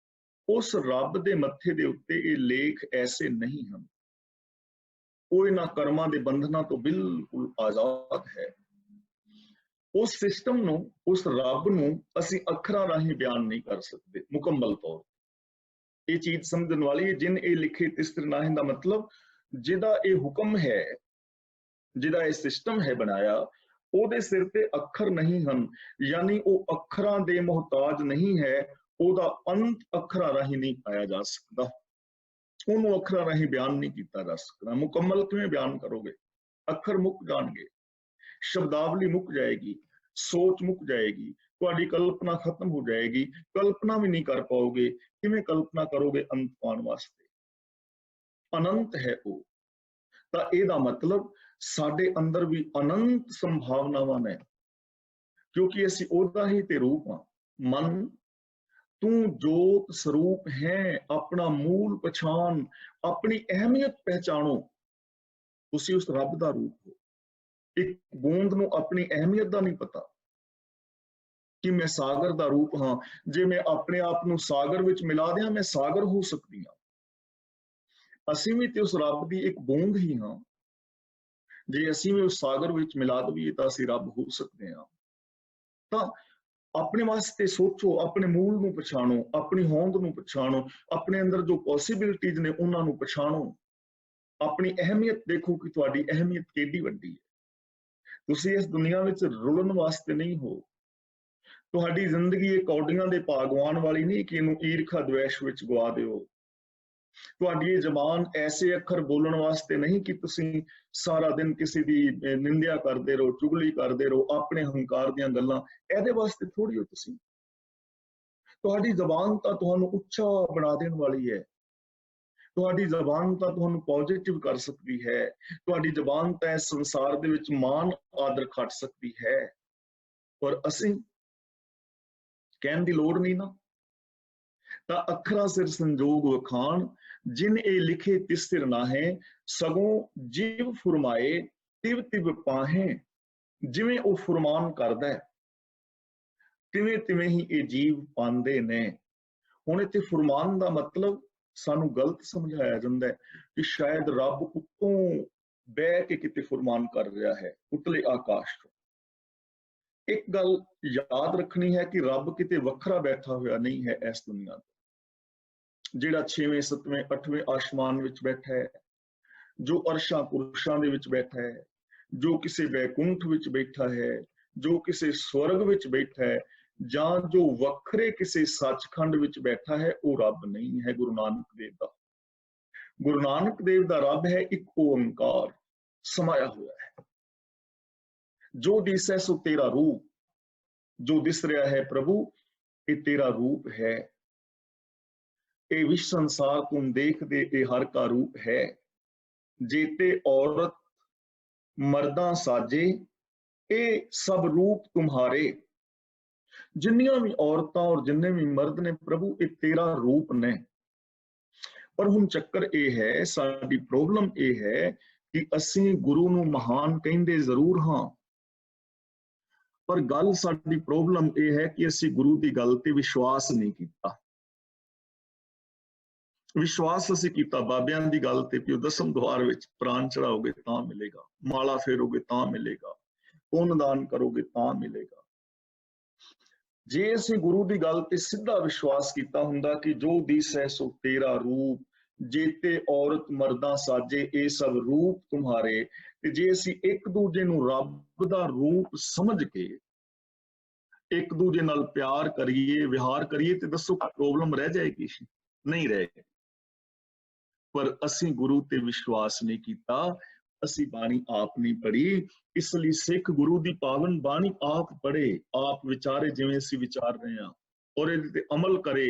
ਉਸ ਰੱਬ ਦੇ ਮੱਥੇ ਦੇ ਉੱਤੇ ਇਹ ਲੇਖ ਐਸੇ ਨਹੀਂ ਹਨ। ਉਹ ਇਹਨਾਂ ਕਰਮਾਂ ਦੇ ਬੰਧਨਾਂ ਤੋਂ ਬਿਲਕੁਲ ਆਜ਼ਾਦ ਹੈ। ਉਸ ਸਿਸਟਮ ਨੂੰ, ਉਸ ਰੱਬ ਨੂੰ ਅਸੀਂ ਅੱਖਰਾਂ ਰਾਹੀਂ ਬਿਆਨ ਨਹੀਂ ਕਰ ਸਕਦੇ ਮੁਕੰਮਲ ਤੌਰ ਤੇ। ਇਹ ਚੀਜ਼ ਸਮਝਣ ਵਾਲੀ ਹੈ। ਜਿਨ ਇਹ ਲਿਖੇ ਤਿਸ ਸਿਰ ਨਾਹੇ ਦਾ ਮਤਲਬ, ਜਿਹਦਾ ਇਹ ਹੁਕਮ ਹੈ, ਜਿਹਦਾ ਇਹ ਸਿਸਟਮ ਹੈ ਬਣਾਇਆ, ਉਹਦੇ ਸਿਰ ਤੇ ਅੱਖਰ ਨਹੀਂ ਹਨ। ਯਾਨੀ ਉਹ ਅੱਖਰਾਂ ਦੇ ਮੁਹਤਾਜ ਨਹੀਂ ਹੈ। ਉਹਦਾ ਅੰਤ ਅੱਖਰਾਂ ਰਾਹੀਂ ਨਹੀਂ ਪਾਇਆ ਜਾ ਸਕਦਾ। ਉਹਨੂੰ ਅੱਖਰਾਂ ਰਾਹੀਂ ਬਿਆਨ ਨਹੀਂ ਕੀਤਾ ਜਾ ਸਕਦਾ। ਮੁਕੰਮਲ ਕਿਵੇਂ ਬਿਆਨ ਕਰੋਗੇ? ਅੱਖਰ ਮੁੱਕ ਜਾਣਗੇ, ਸ਼ਬਦਾਵਲੀ ਮੁੱਕ ਜਾਏਗੀ, ਸੋਚ ਮੁੱਕ ਜਾਏਗੀ, ਤੁਹਾਡੀ ਕਲਪਨਾ ਖਤਮ ਹੋ ਜਾਏਗੀ। ਕਲਪਨਾ ਵੀ ਨਹੀਂ ਕਰ ਪਾਓਗੇ। ਕਿਵੇਂ ਕਲਪਨਾ ਕਰੋਗੇ ਅੰਤ ਪਾਉਣ ਵਾਸਤੇ? ਅਨੰਤ ਹੈ ਉਹ। ਤਾਂ ਇਹਦਾ ਮਤਲਬ ਸਾਡੇ ਅੰਦਰ ਵੀ ਅਨੰਤ ਸੰਭਾਵਨਾਵਾਂ ਨੇ, ਕਿਉਂਕਿ ਅਸੀਂ ਉਹਦਾ ਹੀ ਤੇ ਰੂਪ ਹਾਂ। ਮਨ, ਤੂੰ ਜੋਤ ਸਰੂਪ ਹੈ। ਆਪਣਾ ਮੂਲ ਪਛਾਣ, ਆਪਣੀ ਅਹਿਮੀਅਤ ਪਹਿਚਾਣੋ। ਤੁਸੀਂ ਉਸ ਰੱਬ ਦਾ ਰੂਪ ਹੋ। ਇੱਕ ਬੂੰਦ ਨੂੰ ਆਪਣੀ ਅਹਿਮੀਅਤ ਦਾ ਨਹੀਂ ਪਤਾ ਕਿ ਮੈਂ ਸਾਗਰ ਦਾ ਰੂਪ ਹਾਂ। ਜੇ ਮੈਂ ਆਪਣੇ ਆਪ ਨੂੰ ਸਾਗਰ ਵਿੱਚ ਮਿਲਾ ਦਿਆਂ, ਮੈਂ ਸਾਗਰ ਹੋ ਸਕਦੀ ਹਾਂ। ਅਸੀਂ ਵੀ ਤੇ ਉਸ ਰੱਬ ਦੀ ਇੱਕ ਬੂੰਦ ਹੀ ਹਾਂ। ਜੇ ਅਸੀਂ ਵੀ ਉਸ ਸਾਗਰ ਵਿੱਚ ਮਿਲਾ ਦਈਏ ਤਾਂ ਅਸੀਂ ਰੱਬ ਹੋ ਸਕਦੇ ਹਾਂ। ਤਾਂ ਆਪਣੇ ਵਾਸਤੇ ਸੋਚੋ, ਆਪਣੇ ਮੂਲ ਨੂੰ ਪਛਾਣੋ, ਆਪਣੀ ਹੋਂਦ ਨੂੰ ਪਛਾਣੋ, ਆਪਣੇ ਅੰਦਰ ਜੋ ਪੋਸੀਬਿਲਿਟੀਜ਼ ਨੇ ਉਹਨਾਂ ਨੂੰ ਪਛਾਣੋ। ਆਪਣੀ ਅਹਿਮੀਅਤ ਦੇਖੋ ਕਿ ਤੁਹਾਡੀ ਅਹਿਮੀਅਤ ਕਿੰਨੀ ਵੱਡੀ ਹੈ। ਤੁਸੀਂ ਇਸ ਦੁਨੀਆ ਵਿੱਚ ਰੁਲਣ ਵਾਸਤੇ ਨਹੀਂ ਹੋ। ਤੁਹਾਡੀ ਜ਼ਿੰਦਗੀ ਇਹ ਕੌਡੀਆਂ ਦੇ ਭਾਗਵਾਨ ਵਾਲੀ ਨਹੀਂ ਕਿ ਇਹਨੂੰ ਈਰਖਾ ਦਵੇਸ਼ ਵਿੱਚ ਗਵਾ ਦਿਓ। ਤੁਹਾਡੀ ਇਹ ਜ਼ਬਾਨ ਐਸੇ ਅੱਖਰ ਬੋਲਣ ਵਾਸਤੇ ਨਹੀਂ ਕਿ ਤੁਸੀਂ ਸਾਰਾ ਦਿਨ ਕਿਸੇ ਦੀ ਨਿੰਦਿਆ ਕਰਦੇ ਰਹੋ, ਚੁਗਲੀ ਕਰਦੇ ਰਹੋ, ਆਪਣੇ ਹੰਕਾਰ ਦੀਆਂ ਗੱਲਾਂ। ਇਹਦੇ ਵਾਸਤੇ ਥੋੜੀ ਹੋ ਤੁਸੀਂ। ਤੁਹਾਡੀ ਜ਼ਬਾਨ ਤਾਂ ਤੁਹਾਨੂੰ ਉੱਚਾ ਬਣਾ ਦੇਣ ਵਾਲੀ ਹੈ। ਤੁਹਾਡੀ ਜ਼ਬਾਨ ਤਾਂ ਤੁਹਾਨੂੰ ਪੋਜ਼ਿਟਿਵ ਕਰ ਸਕਦੀ ਹੈ। ਤੁਹਾਡੀ ਜ਼ਬਾਨ ਤਾਂ ਇਸ ਸੰਸਾਰ ਦੇ ਵਿੱਚ ਮਾਣ ਆਦਰ ਖੱਟ ਸਕਦੀ ਹੈ। ਪਰ ਅਸੀਂ ਕਹਿਣ ਦੀ ਲੋੜ ਨਹੀਂ ਨਾ। ਤਾਂ ਅੱਖਰਾਂ ਸਿਰ ਸੰਜੋਗ ਵਖਾਣ, ਜਿਨ ਇਹ ਲਿਖੇ ਤਿਸ ਸਿਰ ਨਾਹੇ। ਸਗੋਂ ਜਿਵ ਫੁਰਮਾਏ ਤਿਵ ਤਿਵ ਪਾਹੇ। ਜਿਵੇਂ ਉਹ ਫੁਰਮਾਨ ਕਰਦਾ ਹੈ, ਤਿਵੇਂ ਤਿਵੇਂ ਹੀ ਇਹ ਜੀਵ ਪਾਉਂਦੇ ਨੇ। ਹੁਣ ਇੱਥੇ ਫੁਰਮਾਨ ਦਾ ਮਤਲਬ सानू गलत समझाया जाता है कि शायद रब उत्तों बह के किते फरमान कर रहा है, उतले आकाश चों। एक गल याद रखनी है कि रब किते वखरा बैठा हुआ नहीं है इस दुनिया ते, जिहड़ा 6वें 7वें 8वें आसमान विच बैठा है, जो अरशां कुरशां दे विच बैठा है, जो किसी बैकुंठ विच बैठा है, जो किसी स्वर्ग विच बैठा है, जां जो वखरे किसी सचखंड विच बैठा है, वो रब नहीं है गुरु नानक देव दा। गुरु नानक देव दा रब है एक ओंकार समाया हुआ है। जो दिसै सो तेरा रूप, जो दिस रहा है प्रभु ये तेरा रूप है। ये विश्व संसार तुम देख दे ये हर का रूप है। जेते औरत मर्दा साजे ये सब रूप तुम्हारे। जिन्नियां भी औरतां और जिन्ने भी मर्द ने प्रभु ये तेरा रूप ने। पर हुण चक्कर ये है, साडी प्रॉब्लम ये है कि असीं गुरु नूं महान कहिंदे जरूर हां, पर गल साडी प्रॉब्लम ये है कि असीं गुरु की गल ते विश्वास नहीं कीता। विश्वास असीं कीता बाबियां दी गल ते कि दसम द्वार विच प्राण चढ़ाओगे तां मिलेगा, माला फेरोगे तां मिलेगा, पुण्य दान करोगे तां मिलेगा। जे असीं गुरु की गल ते सीधा विश्वास कीता हुंदा कि जो दिसै सो तेरा रूप, जेते औरत मर्दा साजे ये सब रूप तुम्हारे, ते जे असीं एक दूजे नूं रब दा रूप समझ के एक दूजे नाल प्यार करिए, विहार करिए, ते दसो प्रॉब्लम रह जाएगी? नहीं रहेगी। पर असीं गुरु ते विश्वास नहीं कीता, असीं बाणी आप नहीं पढ़ी। इसलिए सिख गुरु दी पावन बाणी आप पढ़े, आप विचारे जिवें असीं विचार रहे हैं और इहदे ते अमल करे,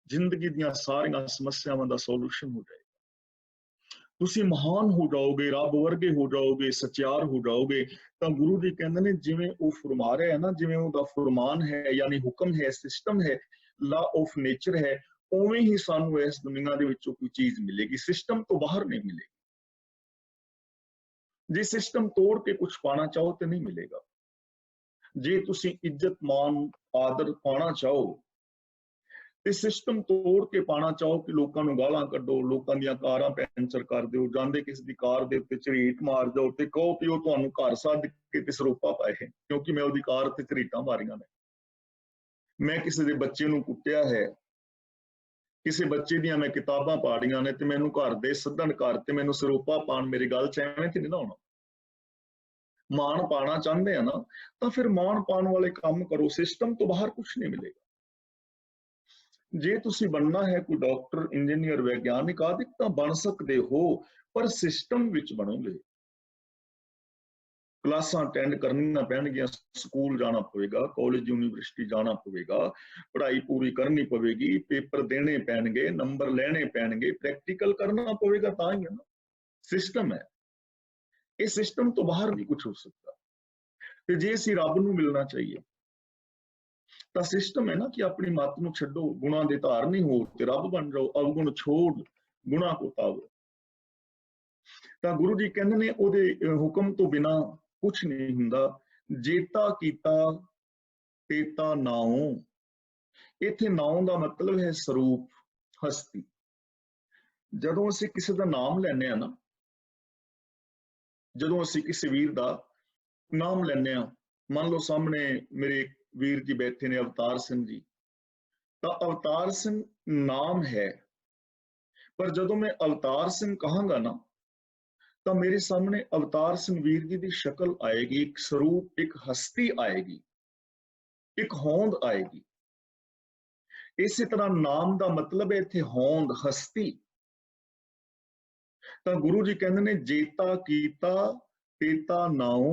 जिंदगी दीयां सारियां समस्यावां दा सॉल्यूशन हो जाए। तुसीं महान हो जाओगे, रब वर्गे हो जाओगे, सचियार हो जाओगे। तो गुरु जी कहंदे ने जिवें वो फरमा रहा है ना, जिवें उहदा फरमान है यानी हुक्म है, सिस्टम है, लॉ ऑफ नेचर है, उवें ही सानू इस दुनिया दे विचों कोई चीज मिलेगी, सिस्टम तो बाहर नहीं मिलेगी। जे सिस्टम तोड़ के कुछ पाना चाहो तो नहीं मिलेगा। जे तुसीं इज्जत मान आदर पाना चाहो ते सिस्टम तोड़ के पाना चाहो कि लोकां नूं गालां कड्डो, लोकां दीयां कारां पैंचर कर दिओ, जांदे किसी दी कार दे उत्ते झरीट मार जाओ ते कहो कि ओह तुहानूं घर सੱਦ के ते सरोपा पाए क्योंकि मैं ओहदी कार ते झरीटां मारीआं ने। मैं किसी दे बच्चे नूं कुੱਟਿਆ है, किसी बच्चे दियां मैं किताबां पाड़ियां ने ते मैनूं घर दे सੱਦਣ घर ते मैनूं सरोपा पाण मेरी गल च एवें ते नहीं ना होना। मान पाना चाहते हैं ना, तो फिर मान पाने वाले काम करो, सिस्टम तो बाहर कुछ नहीं मिलेगा। जे तुसी बनना है कोई डॉक्टर, इंजीनियर, वैज्ञानिक आदि तो बन सकते हो, पर सिस्टम विच बनोगे। क्लासां अटेंड करनियां पैणगियां, स्कूल जाना पवेगा, कॉलेज यूनिवर्सिटी जाना पवेगा, पढ़ाई पूरी करनी पवेगी, पेपर देने पैणगे, नंबर लेने पैणगे, प्रैक्टिकल करना पवेगा, तां ही है ना। सिस्टम है, ये सिस्टम तो बाहर नहीं कुछ हो सकता। ते जे असीं रब नूं मिलना चाहिए तो सिस्टम है ना कि अपनी मत नूं छड्डो, गुणा दे धारनी हो ते रब बन जाओ, अवगुण छोड़ गुणा को तावो। तो गुरु जी कहंदे ने ओहदे हुक्म तो बिना कुछ नहीं हुंदा। जेता कीता तेता नाओ। इत्थे नाओ दा मतलब है स्वरूप, हस्ती। जदों असीं किसी दा नाम लैने आ ना, जदों असीं किसी वीर दा नाम लैने आ, मान लो सामने मेरे वीर जी बैठे ने अवतार सिंह जी, तो अवतार सिंह नाम है, पर जदों मैं अवतार सिंह कहांगा ना, तो मेरे सामने अवतार सिंह वीर जी की शक्ल आएगी, एक स्वरूप, एक हस्ती आएगी, एक होंद आएगी। इसी तरह नाम का मतलब है इत्थे होंद, हस्ती। तो गुरु जी कहंदे ने जेता कीता तेता नाओ।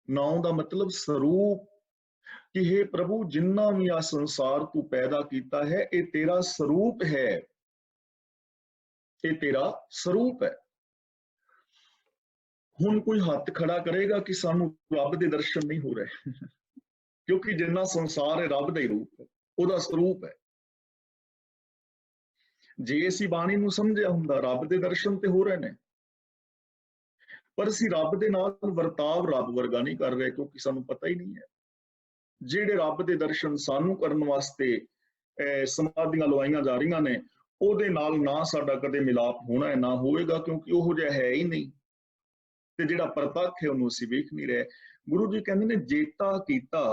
नाओ का मतलब स्वरूप, कि हे प्रभु जिन्ना भी आ संसार तू पैदा किया है ये तेरा स्वरूप है, ये तेरा स्वरूप है। हुण कोई हाथ खड़ा करेगा कि सानू रब दे दर्शन नहीं हो रहे क्योंकि जिन्ना संसार है रब दा ही रूप है, ओहदा स्वरूप है। जे असीं बाणी नूं समझिया हुंदा रब दे दर्शन ते हो रहे ने, पर असीं रब दे नाल वर्ताव रब वर्गा नहीं कर रहे क्योंकि सानू पता ही नहीं है। ਜਿਹੜੇ ਰੱਬ ਦੇ ਦਰਸ਼ਨ ਸਾਨੂੰ ਕਰਨ ਵਾਸਤੇ समाधियां लवाइयां जा रही ने, ਉਹਦੇ ਨਾਲ ਨਾ ਸਾਡਾ ਕਦੇ ਮਿਲਾਪ ਹੋਣਾ ਹੈ ਨਾ ਹੋਵੇਗਾ, ਕਿਉਂਕਿ ਉਹੋ ਜਿਹਾ ਹੈ ਹੀ ਨਹੀਂ। ਤੇ ਜਿਹੜਾ ਪ੍ਰਤੱਖ ਹੈ ਉਹਨੂੰ ਅਸੀਂ ਵੇਖ ਨਹੀਂ ਰਹੇ। ਗੁਰੂ ਜੀ ਕਹਿੰਦੇ ਨੇ ਜੇਤਾ ਕੀਤਾ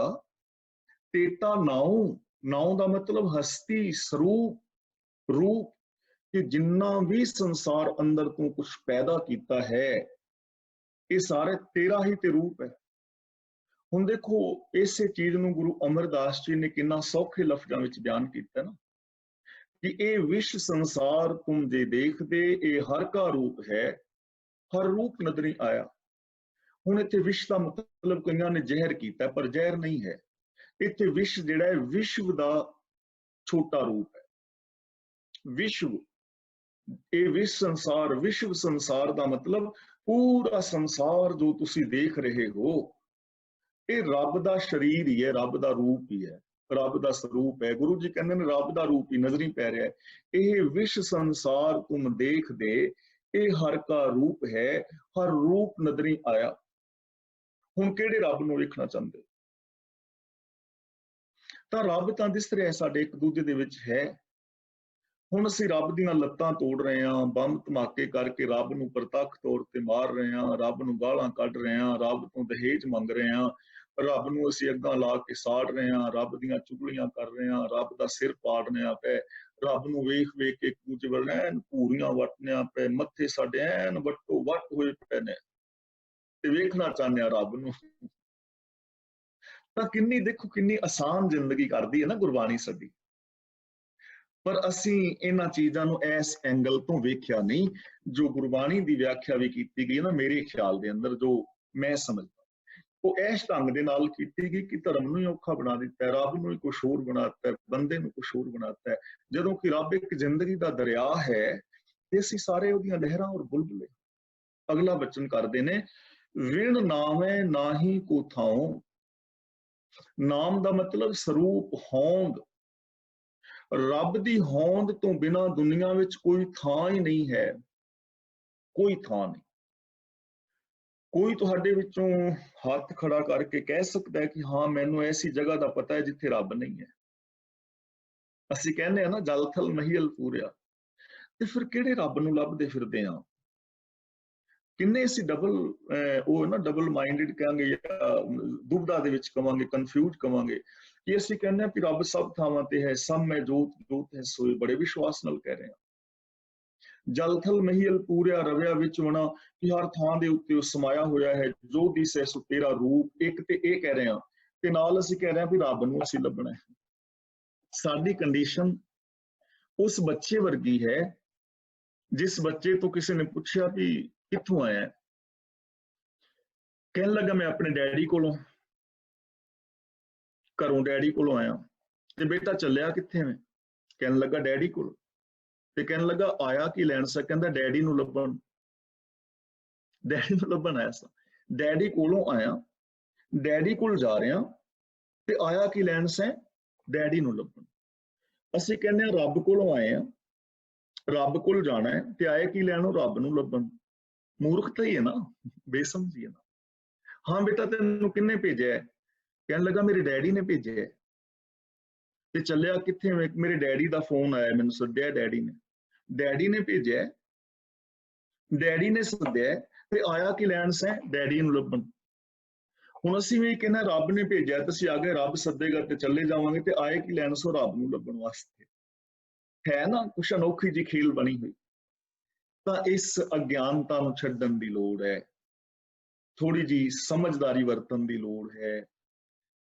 ਤੇਤਾ ਨਾਉ। ਨਾਉ ਦਾ ਮਤਲਬ ਹਸਤੀ, ਸਰੂਪ, ਰੂਪ, ਕਿ ਜਿੰਨਾ ਵੀ ਸੰਸਾਰ ਅੰਦਰ ਤੋਂ ਕੁਝ ਪੈਦਾ ਕੀਤਾ ਹੈ ਇਹ ਸਾਰੇ ਤੇਰਾ ਹੀ ਤੇ ਰੂਪ ਹੈ। ਹੁਣ ਦੇਖੋ ਇਸੇ ਚੀਜ਼ ਨੂੰ ਗੁਰੂ ਅਮਰਦਾਸ ਜੀ ਨੇ ਕਿੰਨਾ ਸੌਖੇ ਲਫ਼ਜ਼ਾਂ ਵਿੱਚ ਬਿਆਨ ਕੀਤਾ ਨਾ, ਕਿ ਇਹ ਵਿਸ਼ ਸੰਸਾਰ ਤੁਮ ਜੇ ਦੇਖਦੇ ਇਹ ਹਰ ਕਾ ਰੂਪ ਹੈ, ਹਰ ਰੂਪ ਨਦਰੀ ਆਇਆ। ਹੁਣ ਇੱਥੇ ਵਿਸ਼ ਦਾ ਮਤਲਬ ਕਈਆਂ ਨੇ ਜ਼ਹਿਰ ਕੀਤਾ, ਪਰ ਜ਼ਹਿਰ ਨਹੀਂ ਹੈ। ਇੱਥੇ ਵਿਸ਼ ਜਿਹੜਾ ਹੈ ਵਿਸ਼ਵ ਦਾ ਛੋਟਾ ਰੂਪ ਹੈ। ਵਿਸ਼ਵ, ਇਹ ਵਿਸ਼ਵ ਸੰਸਾਰ ਦਾ ਮਤਲਬ ਪੂਰਾ ਸੰਸਾਰ ਜੋ ਤੁਸੀਂ ਦੇਖ ਰਹੇ ਹੋ ਇਹ ਰੱਬ ਦਾ ਸਰੀਰ ਹੀ ਹੈ, ਰੱਬ ਦਾ ਰੂਪ ਹੀ ਹੈ, ਰੱਬ ਦਾ ਸਰੂਪ ਹੈ। ਗੁਰੂ ਜੀ ਕਹਿੰਦੇ ਨੇ ਰੱਬ ਦਾ ਰੂਪ ਹੀ ਨਜ਼ਰੀ ਪੈ ਰਿਹਾ ਹੈ। ਇਹ ਵਿਸ਼ ਸੰਸਾਰ ਤੁਮ ਦੇਖਦੇ ਇਹ ਹਰ ਕਾ ਰੂਪ ਹੈ, ਹਰ ਰੂਪ ਨਜ਼ਰੀ ਆਇਆ। ਹੁਣ ਕਿਹੜੇ ਰੱਬ ਨੂੰ ਵੇਖਣਾ ਚਾਹੁੰਦੇ? ਤਾਂ ਰੱਬ ਤਾਂ ਦਿਸ ਰਿਹਾ ਸਾਡੇ ਇੱਕ ਦੂਜੇ ਦੇ ਵਿੱਚ ਹੈ। ਹੁਣ ਅਸੀਂ ਰੱਬ ਦੀਆਂ ਲੱਤਾਂ ਤੋੜ ਰਹੇ ਹਾਂ, ਬੰਬ ਧਮਾਕੇ ਕਰਕੇ ਰੱਬ ਨੂੰ ਪ੍ਰਤੱਖ ਤੌਰ ਤੇ ਮਾਰ ਰਹੇ ਹਾਂ, ਰੱਬ ਨੂੰ ਗਾਲਾਂ ਕੱਢ ਰਹੇ ਹਾਂ, ਰੱਬ ਤੋਂ ਦਹੇਜ ਮੰਗ ਰਹੇ ਹਾਂ, ਰੱਬ ਨੂੰ ਅਸੀਂ ਅੱਗਾਂ ਲਾ ਕੇ ਸਾੜ ਰਹੇ ਹਾਂ, ਰੱਬ ਦੀਆਂ ਚੁਗਲੀਆਂ ਕਰ ਰਹੇ ਹਾਂ, ਰੱਬ ਦਾ ਸਿਰ ਪਾੜਨਿਆ ਪਏ, ਰੱਬ ਨੂੰ ਵੇਖ ਵੇਖ ਕੇ ਇੱਕ ਦੂਜੇ ਵੱਲ ਐਨ ਭੂਰੀਆਂ ਵੱਟਨਿਆ ਪਏ, ਮੱਥੇ ਸਾਡੇ ਐਨ ਵੱਟੋ ਵੱਟ ਹੋਏ ਪਏ ਨੇ ਤੇ ਵੇਖਣਾ ਚਾਹੁੰਦੇ ਹਾਂ ਰੱਬ ਨੂੰ। ਤਾਂ ਕਿੰਨੀ ਦੇਖੋ ਕਿੰਨੀ ਆਸਾਨ ਜ਼ਿੰਦਗੀ ਕਰਦੀ ਹੈ ਨਾ ਗੁਰਬਾਣੀ ਸਾਡੀ। ਪਰ ਅਸੀਂ ਇਹਨਾਂ ਚੀਜ਼ਾਂ ਨੂੰ ਇਸ ਐਂਗਲ ਤੋਂ ਵੇਖਿਆ ਨਹੀਂ ਜੋ ਗੁਰਬਾਣੀ ਦੀ ਵਿਆਖਿਆ ਵੀ ਕੀਤੀ ਗਈ ਹੈ ਨਾ, ਮੇਰੇ ਖਿਆਲ ਦੇ ਅੰਦਰ ਜੋ ਮੈਂ ਸਮਝਦਾ ਉਹ ਇਸ ਢੰਗ ਦੇ ਨਾਲ ਕੀਤੀ ਗਈ ਕਿ ਧਰਮ ਨੂੰ ਹੀ ਔਖਾ ਬਣਾ ਦਿੱਤਾ ਹੈ, ਰੱਬ ਨੂੰ ਹੀ ਕੁਛ ਹੋਰ ਬਣਾ ਦਿੱਤਾ ਹੈ, ਬੰਦੇ ਨੂੰ ਕੁਛ ਹੋਰ ਬਣਾ ਦਿੱਤਾ ਹੈ। ਜਦੋਂ ਕਿ ਰੱਬ ਇੱਕ ਜ਼ਿੰਦਗੀ ਦਾ ਦਰਿਆ ਹੈ ਤੇ ਅਸੀਂ ਸਾਰੇ ਉਹਦੀਆਂ ਲਹਿਰਾਂ ਔਰ ਬੁਲਬੁਲੇ। ਅਗਲਾ ਬਚਨ ਕਰਦੇ ਨੇ ਵਿਣ ਨਾਮੈ ਨਾਹੀ ਕੋ ਥਾਉ। ਨਾਮ ਦਾ ਮਤਲਬ ਸਰੂਪ, ਹੋਂਦ। ਰੱਬ ਦੀ ਹੋਂਦ ਤੋਂ ਬਿਨਾਂ ਦੁਨੀਆ ਵਿੱਚ ਕੋਈ ਥਾਂ ਹੀ ਨਹੀਂ ਹੈ, ਕੋਈ ਥਾਂ ਨਹੀਂ। ਕੋਈ ਤੁਹਾਡੇ ਵਿੱਚੋਂ ਹੱਥ ਖੜਾ ਕਰਕੇ ਕਹਿ ਸਕਦਾ ਹੈ ਕਿ ਹਾਂ ਮੈਨੂੰ ਐਸੀ ਜਗ੍ਹਾ ਦਾ ਪਤਾ ਹੈ ਜਿੱਥੇ ਰੱਬ ਨਹੀਂ ਹੈ। ਅਸੀਂ ਕਹਿੰਦੇ ਆ ਨਾ ਜਲ ਥਲ ਮਹੀਲ ਪੂਰਿਆ, ਤੇ ਫਿਰ ਕਿਹੜੇ ਰੱਬ ਨੂੰ ਲੱਭਦੇ ਫਿਰਦੇ ਆ? ਕਿੰਨੇ ਅਸੀਂ ਡਬਲ ਮਾਈਂਡਡ ਕਹਾਂਗੇ ਜਾਂ ਦੁਬਦਾ ਦੇ ਵਿੱਚ ਕਵਾਂਗੇ, ਕਨਫਿਊਜ਼ ਕਵਾਂਗੇ ਕਿ ਅਸੀਂ ਕਹਿੰਦੇ ਹਾਂ ਕਿ ਰੱਬ ਸਭ ਥਾਵਾਂ ਤੇ ਹੈ, ਸਭ ਮੈਂ ਜੋਤ ਜੋਤ ਹੈ ਸੋਏ, ਬੜੇ ਵਿਸ਼ਵਾਸ ਨਾਲ ਕਹਿ ਰਹੇ ਹਾਂ। ਜਲ ਥਲ ਮਹੀਲ ਪੂਰਿਆ ਰਵਿਆ ਵਿੱਚ ਹੋਣਾ ਕਿ ਹਰ ਥਾਂ ਦੇ ਉੱਤੇ ਉਹ ਸਮਾਇਆ ਹੋਇਆ ਹੈ, ਜੋ ਦਿਸੈ ਸੋ ਤੇਰਾ ਰੂਪ। ਇੱਕ ਤੇ ਇਹ ਕਹਿ ਰਹੇ ਹਾਂ ਤੇ ਨਾਲ ਅਸੀਂ ਕਹਿ ਰਹੇ ਹਾਂ ਵੀ ਰੱਬ ਨੂੰ ਅਸੀਂ ਲੱਭਣਾ ਹੈ। ਸਾਡੀ ਕੰਡੀਸ਼ਨ ਉਸ ਬੱਚੇ ਵਰਗੀ ਹੈ ਜਿਸ ਬੱਚੇ ਤੋਂ ਕਿਸੇ ਨੇ ਪੁੱਛਿਆ ਵੀ ਕਿੱਥੋਂ ਆਇਆ, ਕਹਿਣ ਲੱਗਾ ਮੈਂ ਆਪਣੇ ਡੈਡੀ ਕੋਲੋਂ, ਘਰੋਂ ਡੈਡੀ ਕੋਲੋਂ ਆਇਆ। ਤੇ ਬੇਟਾ ਚੱਲਿਆ ਕਿੱਥੇ ਮੈਂ? ਕਹਿਣ ਲੱਗਾ ਡੈਡੀ ਕੋਲ। ਤੇ ਕਹਿਣ ਲੱਗਾ ਆਇਆ ਕੀ ਲੈਣ ਸਾ? ਕਹਿੰਦਾ ਡੈਡੀ ਨੂੰ ਲੱਭਣ। ਡੈਡੀ ਨੂੰ ਲੱਭਣ ਆਇਆ ਸਾਂ, ਡੈਡੀ ਕੋਲੋਂ ਆਇਆ, ਡੈਡੀ ਕੋਲ ਜਾ ਰਿਹਾ ਤੇ ਆਇਆ ਕੀ ਲੈਣ ਸੈਂ? ਡੈਡੀ ਨੂੰ ਲੱਭਣ। ਅਸੀਂ ਕਹਿੰਦੇ ਹਾਂ ਰੱਬ ਕੋਲੋਂ ਆਏ ਆ, ਰੱਬ ਕੋਲ ਜਾਣਾ ਹੈ ਤੇ ਆਏ ਕੀ ਲੈਣ? ਰੱਬ ਨੂੰ ਲੱਭਣ। ਮੂਰਖਤਾ ਹੀ ਹੈ ਨਾ, ਬੇਸਮਝੀ ਹੈ ਨਾ। ਹਾਂ ਬੇਟਾ ਤੈਨੂੰ ਕਿੰਨੇ ਭੇਜਿਆ? ਕਹਿਣ ਲੱਗਾ ਮੇਰੇ ਡੈਡੀ ਨੇ ਭੇਜਿਆ। ਤੇ ਚੱਲਿਆ ਕਿੱਥੇ? ਮੇਰੇ ਡੈਡੀ ਦਾ ਫੋਨ ਆਇਆ, ਮੈਨੂੰ ਸੱਦਿਆ ਡੈਡੀ ਨੇ, ਡੈਡੀ ਨੇ ਭੇਜਿਆ, ਡੈਡੀ ਨੇ ਸੱਦਿਆ ਤੇ ਆਇਆ ਕੀ ਲੈਣ ਸੈਂ? ਡੈਡੀ ਨੂੰ ਲੱਭਣ। ਹੁਣ ਅਸੀਂ ਵੀ ਕਹਿੰਦੇ ਰੱਬ ਨੇ ਭੇਜਿਆ ਤੇ ਅਸੀਂ ਆ ਗਏ, ਰੱਬ ਸੱਦੇਗਾ ਤੇ ਚੱਲੇ ਜਾਵਾਂਗੇ, ਤੇ ਆਏ ਕੀ ਲੈਣ ਸੋ? ਰੱਬ ਨੂੰ ਲੱਭਣ ਵਾਸਤੇ। ਹੈ ਨਾ ਕੁਛ ਅਨੋਖੀ ਜਿਹੀ ਖੇਲ ਬਣੀ ਹੋਈ। ਤਾਂ ਇਸ ਅਗਿਆਨਤਾ ਨੂੰ ਛੱਡਣ ਦੀ ਲੋੜ ਹੈ, ਥੋੜੀ ਜਿਹੀ ਸਮਝਦਾਰੀ ਵਰਤਣ ਦੀ ਲੋੜ ਹੈ,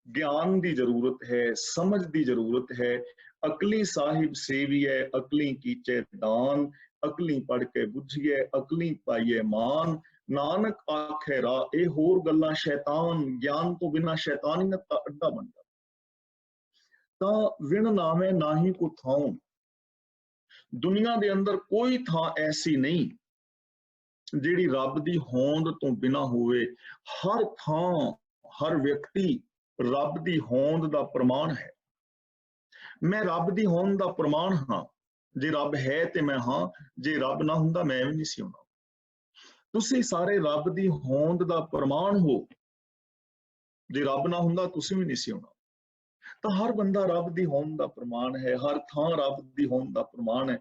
ਗਿਆਨ ਦੀ ਜ਼ਰੂਰਤ ਹੈ, ਸਮਝ ਦੀ ਜ਼ਰੂਰਤ ਹੈ। ਅਕਲੀ ਸਾਹਿਬ ਸੇਵੀਐ ਅਕਲੀ ਕੀਚੈ ਦਾਨ, ਅਕਲੀ ਪੜ੍ਹ ਕੇ ਬੁੱਝੀਐ ਅਕਲੀ ਪਾਈਐ ਮਾਨ, ਨਾਨਕ ਆਖੈ ਰਾਹ ਇਹ ਹੋਰ ਗੱਲਾਂ ਸ਼ੈਤਾਨ। ਗਿਆਨ ਤੋਂ ਬਿਨਾਂ ਸ਼ੈਤਾਨੀਅਤ ਦਾ ਅੱਡਾ ਬਣਦਾ। ਤਾਂ ਵਿਣ ਨਾਮੈ ਨਾਹੀ ਕੋ ਥਾਉ। ਦੁਨੀਆ ਦੇ ਅੰਦਰ ਕੋਈ ਥਾਂ ਐਸੀ ਨਹੀਂ ਜਿਹੜੀ ਰੱਬ ਦੀ ਹੋਂਦ ਤੋਂ ਬਿਨਾਂ ਹੋਵੇ। ਹਰ ਥਾਂ, ਹਰ ਵਿਅਕਤੀ ਰੱਬ ਦੀ ਹੋਂਦ ਦਾ ਪ੍ਰਮਾਣ ਹੈ। ਮੈਂ ਰੱਬ ਦੀ ਹੋਂਦ ਦਾ ਪ੍ਰਮਾਣ ਹਾਂ। ਜੇ ਰੱਬ ਹੈ ਤੇ ਮੈਂ ਹਾਂ, ਜੇ ਰੱਬ ਨਾ ਹੁੰਦਾ ਮੈਂ ਵੀ ਨਹੀਂ ਸੀ ਹੋਣਾ। ਤੁਸੀਂ ਸਾਰੇ ਰੱਬ ਦੀ ਹੋਂਦ ਦਾ ਪ੍ਰਮਾਣ ਹੋ। ਜੇ ਰੱਬ ਨਾ ਹੁੰਦਾ ਤੁਸੀਂ ਵੀ ਨਹੀਂ ਸੀ ਹੋਣਾ। ਤਾਂ ਹਰ ਬੰਦਾ ਰੱਬ ਦੀ ਹੋਂਦ ਦਾ ਪ੍ਰਮਾਣ ਹੈ, ਹਰ ਥਾਂ ਰੱਬ ਦੀ ਹੋਂਦ ਦਾ ਪ੍ਰਮਾਣ ਹੈ।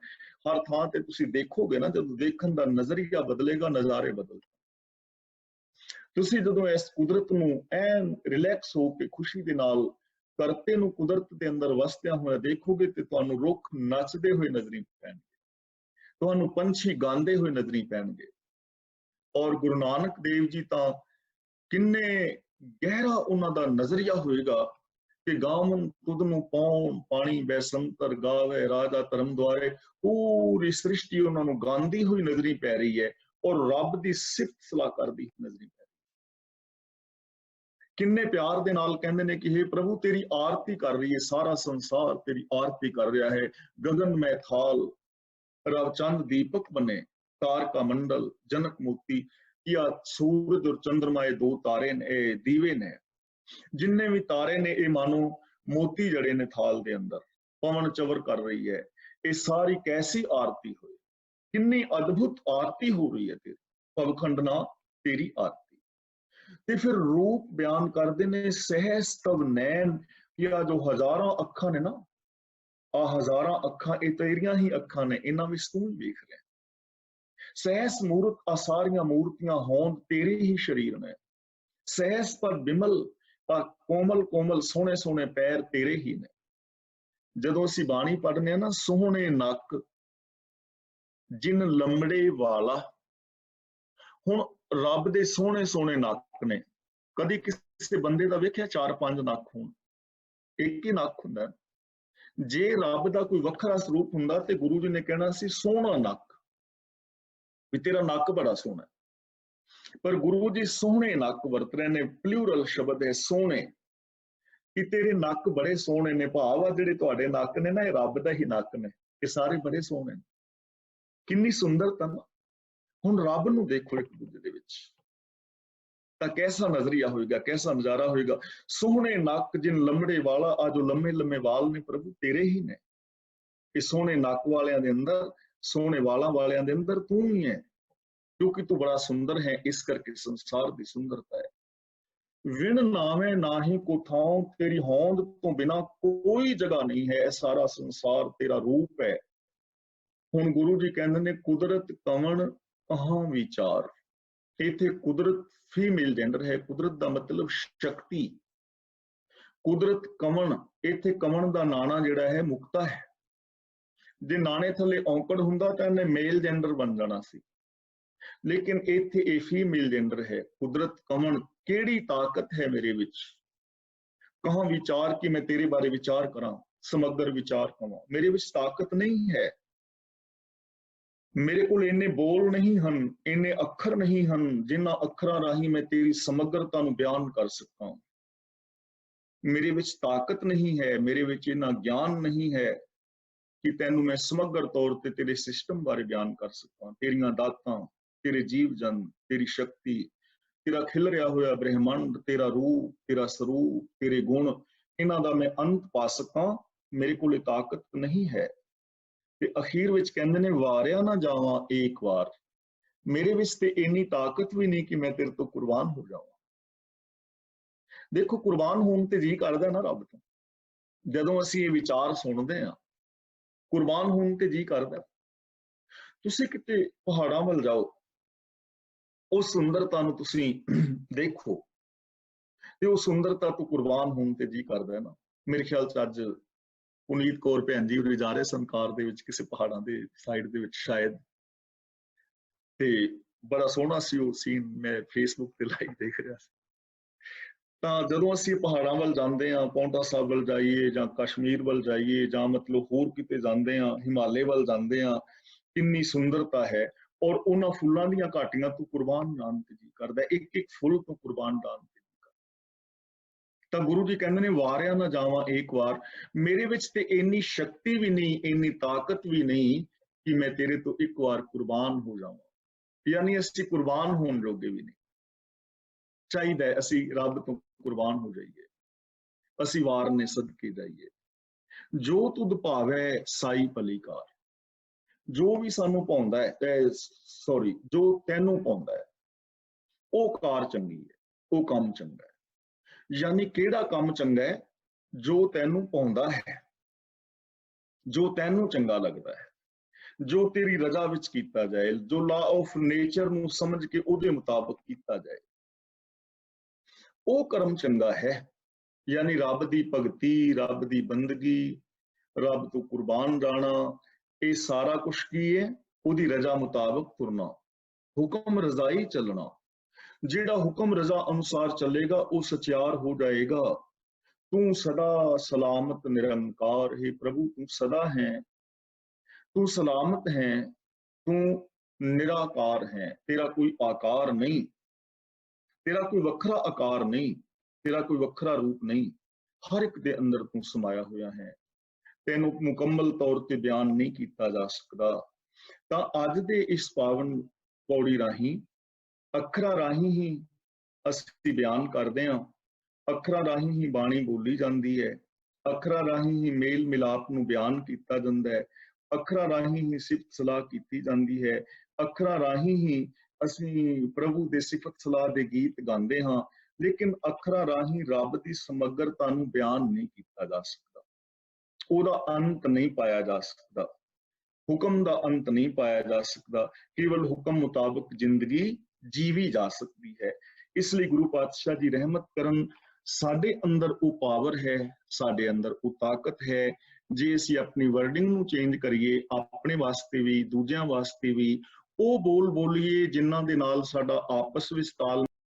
ਹਰ ਥਾਂ ਤੇ ਤੁਸੀਂ ਦੇਖੋਗੇ ਨਾ, ਜਦੋਂ ਦੇਖਣ ਦਾ ਨਜ਼ਰੀਆ ਬਦਲੇਗਾ, ਨਜ਼ਾਰੇ ਬਦਲ। ਤੁਸੀਂ ਜਦੋਂ ਇਸ ਕੁਦਰਤ ਨੂੰ ਐਨ ਰਿਲੈਕਸ ਹੋ ਕੇ ਖੁਸ਼ੀ ਦੇ ਨਾਲ ਕਰਤੇ ਨੂੰ ਕੁਦਰਤ ਦੇ ਅੰਦਰ ਵਸਦਿਆਂ ਹੋਇਆ ਦੇਖੋਗੇ ਤੇ ਤੁਹਾਨੂੰ ਰੁੱਖ ਨੱਚਦੇ ਹੋਏ ਨਜ਼ਰੀ ਪੈਣਗੇ, ਤੁਹਾਨੂੰ ਪੰਛੀ ਗਾਉਂਦੇ ਹੋਏ ਨਜ਼ਰੀ ਪੈਣਗੇ। ਔਰ ਗੁਰੂ ਨਾਨਕ ਦੇਵ ਜੀ ਤਾਂ ਕਿੰਨੇ ਗਹਿਰਾ ਉਹਨਾਂ ਦਾ ਨਜ਼ਰੀਆ ਹੋਏਗਾ ਕਿ ਗਾਵਨ ਤੁਧ ਨੂੰ ਪਾਉਣ ਪਾਣੀ ਬੈਸੰਤਰ ਗਾਵੇ ਰਾਜਾ ਧਰਮ ਦੁਆਰੇ। ਪੂਰੀ ਸ੍ਰਿਸ਼ਟੀ ਉਹਨਾਂ ਨੂੰ ਗਾਉਂਦੀ ਹੋਈ ਨਜ਼ਰੀ ਪੈ ਰਹੀ ਹੈ ਔਰ ਰੱਬ ਦੀ ਸਿਫਤ ਸਲਾਹ ਕਰਦੀ ਨਜ਼ਰੀ ਪੈ ਰਹੀ। ਕਿੰਨੇ ਪਿਆਰ ਦੇ ਨਾਲ ਕਹਿੰਦੇ ਨੇ ਕਿ हे ਪ੍ਰਭੂ ਤੇਰੀ ਆਰਤੀ ਕਰ ਰਹੀ ਹੈ, ਸਾਰਾ ਸੰਸਾਰ ਤੇਰੀ ਆਰਤੀ ਕਰ ਰਿਹਾ ਹੈ। ਗगन में थाल रवचंद दीपक बने, तारका मंडल जनक मोती, या सूरज और चंद्रमा ये दो तारे ने, दीवे ने, जिन्ने भी तारे ने ये मानो मोती जड़े ने थाल दे अंदर पवन चवर कर रही है। ये सारी कैसी आरती हुई, कितनी अद्भुत आरती हो रही है तेरी, पवखंड ना तेरी आरती। ਤੇ ਫਿਰ ਰੂਪ ਬਿਆਨ ਕਰਦੇ ਨੇ ਸਹਿਸ ਤਵ ਨੈਣ, ਕਿ ਆ ਜੋ ਹਜ਼ਾਰਾਂ ਅੱਖਾਂ ਨੇ ਨਾ, ਆ ਹਜ਼ਾਰਾਂ ਅੱਖਾਂ ਇਹ ਤੇਰੀਆਂ ਹੀ ਅੱਖਾਂ ਨੇ, ਇਹਨਾਂ ਵਿੱਚ ਤੂੰ ਵੇਖ ਰਿਹਾ। ਸਹਿਸ ਮੂਰਤ ਆ ਸਾਰੀਆਂ ਮੂਰਤੀਆਂ ਹੋਂਦ ਤੇਰੇ ਹੀ ਸ਼ਰੀਰ ਨੇ। ਸਹਿਸ ਪਰ ਬਿਮਲ ਪਰ ਕੋਮਲ ਕੋਮਲ ਸੋਹਣੇ ਸੋਹਣੇ ਪੈਰ ਤੇਰੇ ਹੀ ਨੇ। ਜਦੋਂ ਅਸੀਂ ਬਾਣੀ ਪੜ੍ਹਨੇ ਆ ਨਾ, ਸੋਹਣੇ ਨੱਕ ਜਿਨ ਲੰਮੜੇ ਵਾਲਾ, ਹੁਣ ਰੱਬ ਦੇ ਸੋਹਣੇ ਸੋਹਣੇ ਨੱਕ ਨੇ। ਕਦੀ ਕਿਸੇ ਬੰਦੇ ਦਾ ਵੇਖਿਆ 4-5 ਨੱਕ ਹੋਣ? ਇੱਕ ਹੀ ਨੱਕ ਹੁੰਦਾ। ਜੇ ਰੱਬ ਦਾ ਕੋਈ ਵੱਖਰਾ ਸਰੂਪ ਹੁੰਦਾ ਤੇ ਗੁਰੂ ਜੀ ਨੇ ਕਹਿਣਾ ਸੀ ਸੋਹਣਾ ਨੱਕ, ਵੀ ਤੇਰਾ ਨੱਕ ਬੜਾ ਸੋਹਣਾ। ਪਰ ਗੁਰੂ ਜੀ ਸੋਹਣੇ ਨੱਕ ਵਰਤ ਰਹੇ ਨੇ, ਪਲੂਰਲ ਸ਼ਬਦ ਹੈ ਸੋਹਣੇ, ਕਿ ਤੇਰੇ ਨੱਕ ਬੜੇ ਸੋਹਣੇ ਨੇ। ਭਾਵ ਆ ਜਿਹੜੇ ਤੁਹਾਡੇ ਨੱਕ ਨੇ ਨਾ, ਇਹ ਰੱਬ ਦਾ ਹੀ ਨੱਕ ਨੇ, ਇਹ ਸਾਰੇ ਬੜੇ ਸੋਹਣੇ ਨੇ। ਕਿੰਨੀ ਸੁੰਦਰਤਾ ਨਾ। ਹੁਣ ਰੱਬ ਨੂੰ ਦੇਖੋ ਇੱਕ ਦੂਜੇ ਦੇ ਵਿੱਚ, ਤਾਂ ਕੈਸਾ ਨਜ਼ਰੀਆ ਹੋਏਗਾ, ਕੈਸਾ ਨਜ਼ਾਰਾ ਹੋਏਗਾ। ਸੋਹਣੇ ਨੱਕ ਜਿਨ ਲੰਮੜੇ ਵਾਲਾ, ਆ ਜੋ ਲੰਮੇ ਲੰਮੇ ਵਾਲ ਨੇ ਪ੍ਰਭੂ ਤੇਰੇ ਹੀ ਨੇ। ਇਹ ਸੋਹਣੇ ਨੱਕ ਵਾਲਿਆਂ ਦੇ ਅੰਦਰ, ਸੋਹਣੇ ਵਾਲਾਂ ਵਾਲਿਆਂ ਦੇ ਅੰਦਰ ਤੂੰ ਹੀ ਹੈ, ਕਿਉਂਕਿ ਤੂੰ ਬੜਾ ਸੁੰਦਰ ਹੈ, ਇਸ ਕਰਕੇ ਸੰਸਾਰ ਦੀ ਸੁੰਦਰਤਾ ਹੈ। ਵਿਣ ਨਾਵੇਂ ਨਾਹੀ ਕੋ ਥਾਂ, ਤੇਰੀ ਹੋਂਦ ਤੋਂ ਬਿਨਾ ਕੋਈ ਜਗ੍ਹਾ ਨਹੀਂ ਹੈ, ਸਾਰਾ ਸੰਸਾਰ ਤੇਰਾ ਰੂਪ ਹੈ। ਹੁਣ ਗੁਰੂ ਜੀ ਕਹਿੰਦੇ ਨੇ ਕੁਦਰਤ ਕਵਣ ਕਹਾਂ ਵਿਚਾਰ। ਇੱਥੇ ਕੁਦਰਤ ਫੀਮੇਲ ਜੈਂਡਰ ਹੈ, ਕੁਦਰਤ ਦਾ ਮਤਲਬ ਸ਼ਕਤੀ। ਕੁਦਰਤ ਕਵਣ, ਇੱਥੇ ਕਵਣ ਦਾ ਨਾਣਾ ਜਿਹੜਾ ਹੈ ਮੁਕਤਾ ਹੈ। ਜੇ ਨਾਣੇ ਥੱਲੇ ਔਂਕੜ ਹੁੰਦਾ ਤਾਂ ਇਹਨੇ ਮੇਲ ਜੈਂਡਰ ਬਣ ਜਾਣਾ ਸੀ, ਲੇਕਿਨ ਇੱਥੇ ਇਹ ਫੀਮੇਲ ਜੈਂਡਰ ਹੈ। ਕੁਦਰਤ ਕਵਣ, ਕਿਹੜੀ ਤਾਕਤ ਹੈ ਮੇਰੇ ਵਿੱਚ, ਕਹਾਂ ਵਿਚਾਰ ਕਿ ਮੈਂ ਤੇਰੇ ਬਾਰੇ ਵਿਚਾਰ ਕਰਾਂ, ਸਮਗਰ ਵਿਚਾਰ ਕਵਾਂ। ਮੇਰੇ ਵਿੱਚ ਤਾਕਤ ਨਹੀਂ ਹੈ, ਮੇਰੇ ਕੋਲ ਇੰਨੇ ਬੋਲ ਨਹੀਂ ਹਨ, ਇੰਨੇ ਅੱਖਰ ਨਹੀਂ ਹਨ ਜਿਨ੍ਹਾਂ ਅੱਖਰਾਂ ਰਾਹੀਂ ਮੈਂ ਤੇਰੀ ਸਮਗਰਤਾ ਨੂੰ ਬਿਆਨ ਕਰ ਸਕਾਂ। ਮੇਰੇ ਵਿੱਚ ਤਾਕਤ ਨਹੀਂ ਹੈ, ਮੇਰੇ ਵਿੱਚ ਇੰਨਾ ਗਿਆਨ ਨਹੀਂ ਹੈ ਕਿ ਤੈਨੂੰ ਮੈਂ ਸਮਗਰ ਤੌਰ ਤੇ ਤੇਰੇ ਸਿਸਟਮ ਬਾਰੇ ਬਿਆਨ ਕਰ ਸਕਾਂ। ਤੇਰੀਆਂ ਦਾਤਾਂ, ਤੇਰੇ ਜੀਵ ਜਨ, ਤੇਰੀ ਸ਼ਕਤੀ, ਤੇਰਾ ਖਿਲ ਰਿਹਾ ਹੋਇਆ ਬ੍ਰਹਿਮੰਡ, ਤੇਰਾ ਰੂਪ, ਤੇਰਾ ਸਰੂਪ, ਤੇਰੇ ਗੁਣ, ਇਹਨਾਂ ਦਾ ਮੈਂ ਅੰਤ ਪਾ ਸਕਾਂ। ਮੇਰੇ ਕੋਲ ਇਹ ਤਾਕਤ ਨਹੀਂ ਹੈ। ਤੇ ਅਖੀਰ ਵਿੱਚ ਕਹਿੰਦੇ ਨੇ ਵਾਰਿਆ ਨਾ ਜਾਵਾਂ ਏਕ ਵਾਰ, ਮੇਰੇ ਵਿੱਚ ਤੇ ਇੰਨੀ ਤਾਕਤ ਵੀ ਨਹੀਂ ਕਿ ਮੈਂ ਤੇਰੇ ਤੋਂ ਕੁਰਬਾਨ ਹੋ ਜਾਵਾਂ। ਦੇਖੋ ਕੁਰਬਾਨ ਹੋਣ ਤੇ ਜੀ ਕਰਦਾ ਨਾ ਰੱਬ ਤੋਂ। ਜਦੋਂ ਅਸੀਂ ਇਹ ਵਿਚਾਰ ਸੁਣਦੇ ਹਾਂ, ਕੁਰਬਾਨ ਹੋਣ ਤੇ ਜੀ ਕਰਦਾ। ਤੁਸੀਂ ਕਿਤੇ ਪਹਾੜਾਂ ਵੱਲ ਜਾਓ, ਉਹ ਸੁੰਦਰਤਾ ਨੂੰ ਤੁਸੀਂ ਦੇਖੋ ਤੇ ਉਹ ਸੁੰਦਰਤਾ ਤੋਂ ਕੁਰਬਾਨ ਹੋਣ ਤੇ ਜੀ ਕਰਦਾ ਹੈ ਨਾ। ਮੇਰੇ ਖਿਆਲ ਚ ਅੱਜ ਪੁਨੀਤ ਕੌਰ ਭੈਣ ਜੀ ਉਰੇ ਜਾ ਰਹੇ ਸਨ ਕਾਰ ਦੇ ਵਿੱਚ ਕਿਸੇ ਪਹਾੜਾਂ ਦੇ ਸਾਈਡ ਦੇ ਵਿੱਚ ਸ਼ਾਇਦ, ਤੇ ਬੜਾ ਸੋਹਣਾ ਸੀ ਉਹ ਸੀਨ, ਮੈਂ ਫੇਸਬੁੱਕ ਤੇ ਲਾਈਵ ਦੇਖ ਰਿਹਾ ਸੀ। ਤਾਂ ਜਦੋਂ ਅਸੀਂ ਪਹਾੜਾਂ ਵੱਲ ਜਾਂਦੇ ਹਾਂ, ਪੌਂਟਾ ਸਾਹਿਬ ਵੱਲ ਜਾਈਏ ਜਾਂ ਕਸ਼ਮੀਰ ਵੱਲ ਜਾਈਏ ਜਾਂ ਮਤਲਬ ਹੋਰ ਕਿਤੇ ਜਾਂਦੇ ਹਾਂ, ਹਿਮਾਲੇ ਵੱਲ ਜਾਂਦੇ ਹਾਂ, ਕਿੰਨੀ ਸੁੰਦਰਤਾ ਹੈ। ਔਰ ਉਹਨਾਂ ਫੁੱਲਾਂ ਦੀਆਂ ਘਾਟੀਆਂ ਤੋਂ ਕੁਰਬਾਨ ਜਾਣ ਤੇ ਜੀ ਕਰਦਾ, ਇੱਕ ਇੱਕ ਫੁੱਲ ਤੋਂ ਕੁਰਬਾਨ ਜਾਣ ਤੇ ਜੀ ਕਰਦਾ। ਤਾਂ ਗੁਰੂ ਜੀ ਕਹਿੰਦੇ ਨੇ ਵਾਰਿਆ ਨਾ ਜਾਵਾਂ ਏਕ ਵਾਰ, ਮੇਰੇ ਵਿੱਚ ਤੇ ਇੰਨੀ ਸ਼ਕਤੀ ਵੀ ਨਹੀਂ, ਇੰਨੀ ਤਾਕਤ ਵੀ ਨਹੀਂ ਕਿ ਮੈਂ ਤੇਰੇ ਤੋਂ ਇੱਕ ਵਾਰ ਕੁਰਬਾਨ ਹੋ ਜਾਵਾਂ। ਯਾਨੀ ਅਸੀਂ ਕੁਰਬਾਨ ਹੋਣ ਜੋਗੇ ਵੀ ਨਹੀਂ। ਚਾਹੀਦਾ ਹੈ ਅਸੀਂ ਰੱਬ ਤੋਂ ਕੁਰਬਾਨ ਹੋ ਜਾਈਏ, ਅਸੀਂ ਵਾਰ ਨੇ ਸਦਕੇ ਜਾਈਏ। ਜੋ ਤੁਧ ਭਾਵੈ ਸਾਈ ਭਲੀਕਾਰ, ਜੋ ਵੀ ਸਾਨੂੰ ਪਾਉਂਦਾ ਹੈ, ਸੌਰੀ ਜੋ ਤੈਨੂੰ ਪਾਉਂਦਾ ਹੈ ਉਹ ਕਾਰ ਚੰਗੀ ਹੈ, ਉਹ ਕੰਮ ਚੰਗਾ ਹੈ। ਯਾਨੀ ਕਿਹੜਾ ਕੰਮ ਚੰਗਾ ਹੈ? ਜੋ ਤੈਨੂੰ ਪਾਉਂਦਾ ਹੈ, ਜੋ ਤੈਨੂੰ ਚੰਗਾ ਲੱਗਦਾ ਹੈ, ਜੋ ਤੇਰੀ ਰਜ਼ਾ ਵਿੱਚ ਕੀਤਾ ਜਾਏ, ਜੋ ਲਾ ਆਫ ਨੇਚਰ ਨੂੰ ਸਮਝ ਕੇ ਉਹਦੇ ਮੁਤਾਬਕ ਕੀਤਾ ਜਾਏ, ਉਹ ਕਰਮ ਚੰਗਾ ਹੈ। ਯਾਨੀ ਰੱਬ ਦੀ ਭਗਤੀ, ਰੱਬ ਦੀ ਬੰਦਗੀ, ਰੱਬ ਤੋਂ ਕੁਰਬਾਨ ਜਾਣਾ, ਇਹ ਸਾਰਾ ਕੁਛ ਕੀ ਹੈ? ਉਹਦੀ ਰਜ਼ਾ ਮੁਤਾਬਕ ਤੁਰਨਾ, ਹੁਕਮ ਰਜ਼ਾਈ ਚੱਲਣਾ। ਜਿਹੜਾ ਹੁਕਮ ਰਜ਼ਾ ਅਨੁਸਾਰ ਚੱਲੇਗਾ ਉਹ ਸਚਿਆਰ ਹੋ ਜਾਏਗਾ। ਤੂੰ ਸਦਾ ਸਲਾਮਤ ਨਿਰੰਕਾਰ ਹੈ ਪ੍ਰਭੂ, ਤੂੰ ਸਦਾ ਹੈ, ਤੂੰ ਸਲਾਮਤ ਹੈ, ਤੂੰ ਨਿਰਾਕਾਰ ਹੈ, ਤੇਰਾ ਕੋਈ ਆਕਾਰ ਨਹੀਂ, ਤੇਰਾ ਕੋਈ ਵੱਖਰਾ ਆਕਾਰ ਨਹੀਂ, ਤੇਰਾ ਕੋਈ ਵੱਖਰਾ ਰੂਪ ਨਹੀਂ, ਹਰ ਇੱਕ ਦੇ ਅੰਦਰ ਤੂੰ ਸਮਾਇਆ ਹੋਇਆ ਹੈ, ਤੈਨੂੰ ਮੁਕੰਮਲ ਤੌਰ ਤੇ ਬਿਆਨ ਨਹੀਂ ਕੀਤਾ ਜਾ ਸਕਦਾ। ਤਾਂ ਅੱਜ ਦੇ ਇਸ ਪਾਵਨ ਪੌੜੀ ਰਾਹੀਂ, ਅੱਖਰਾਂ ਰਾਹੀਂ ਹੀ ਅਸੀਂ ਬਿਆਨ ਕਰਦੇ ਹਾਂ, ਅੱਖਰਾਂ ਰਾਹੀਂ ਹੀ ਬਾਣੀ ਬੋਲੀ ਜਾਂਦੀ ਹੈ, ਅੱਖਰਾਂ ਰਾਹੀਂ ਹੀ ਮੇਲ ਮਿਲਾਪ ਨੂੰ ਬਿਆਨ ਕੀਤਾ ਜਾਂਦਾ ਹੈ, ਅੱਖਰਾਂ ਰਾਹੀਂ ਹੀ ਸਿਫਤ ਸਲਾਹ ਕੀਤੀ ਜਾਂਦੀ ਹੈ, ਅੱਖਰਾਂ ਰਾਹੀਂ ਹੀ ਅਸੀਂ ਪ੍ਰਭੂ ਦੇ ਸਿਫਤ ਸਲਾਹ ਦੇ ਗੀਤ ਗਾਉਂਦੇ ਹਾਂ। ਲੇਕਿਨ ਅੱਖਰਾਂ ਰਾਹੀਂ ਰੱਬ ਦੀ ਸਮਗਰਤਾ ਨੂੰ ਬਿਆਨ ਨਹੀਂ ਕੀਤਾ ਜਾ ਸਕਦਾ, ਉਹਦਾ ਅੰਤ ਨਹੀਂ ਪਾਇਆ ਜਾ ਸਕਦਾ, ਹੁਕਮ ਦਾ ਅੰਤ ਨਹੀਂ ਪਾਇਆ ਜਾ ਸਕਦਾ। ਕੇਵਲ ਹੁਕਮ ਮੁਤਾਬਕ ਜ਼ਿੰਦਗੀ ਜੀਵੀ ਜਾ ਸਕਦੀ ਹੈ। ਇਸ ਲਈ ਗੁਰੂ ਪਾਤਸ਼ਾਹ ਜੀ ਰਹਿਮਤ ਕਰਨ, ਸਾਡੇ ਅੰਦਰ ਉਹ ਪਾਵਰ ਹੈ, ਸਾਡੇ ਅੰਦਰ ਉਹ ਤਾਕਤ ਹੈ। ਜੇ ਅਸੀਂ ਆਪਣੀ ਵਰਡਿੰਗ ਨੂੰ ਚੇਂਜ ਕਰੀਏ, ਆਪਣੇ ਵਾਸਤੇ ਵੀ ਦੂਜਿਆਂ ਵਾਸਤੇ ਵੀ ਉਹ ਬੋਲ ਬੋਲੀਏ ਜਿਨ੍ਹਾਂ ਦੇ ਨਾਲ ਸਾਡਾ ਆਪਸ ਵਿੱਚ ਤਾਲ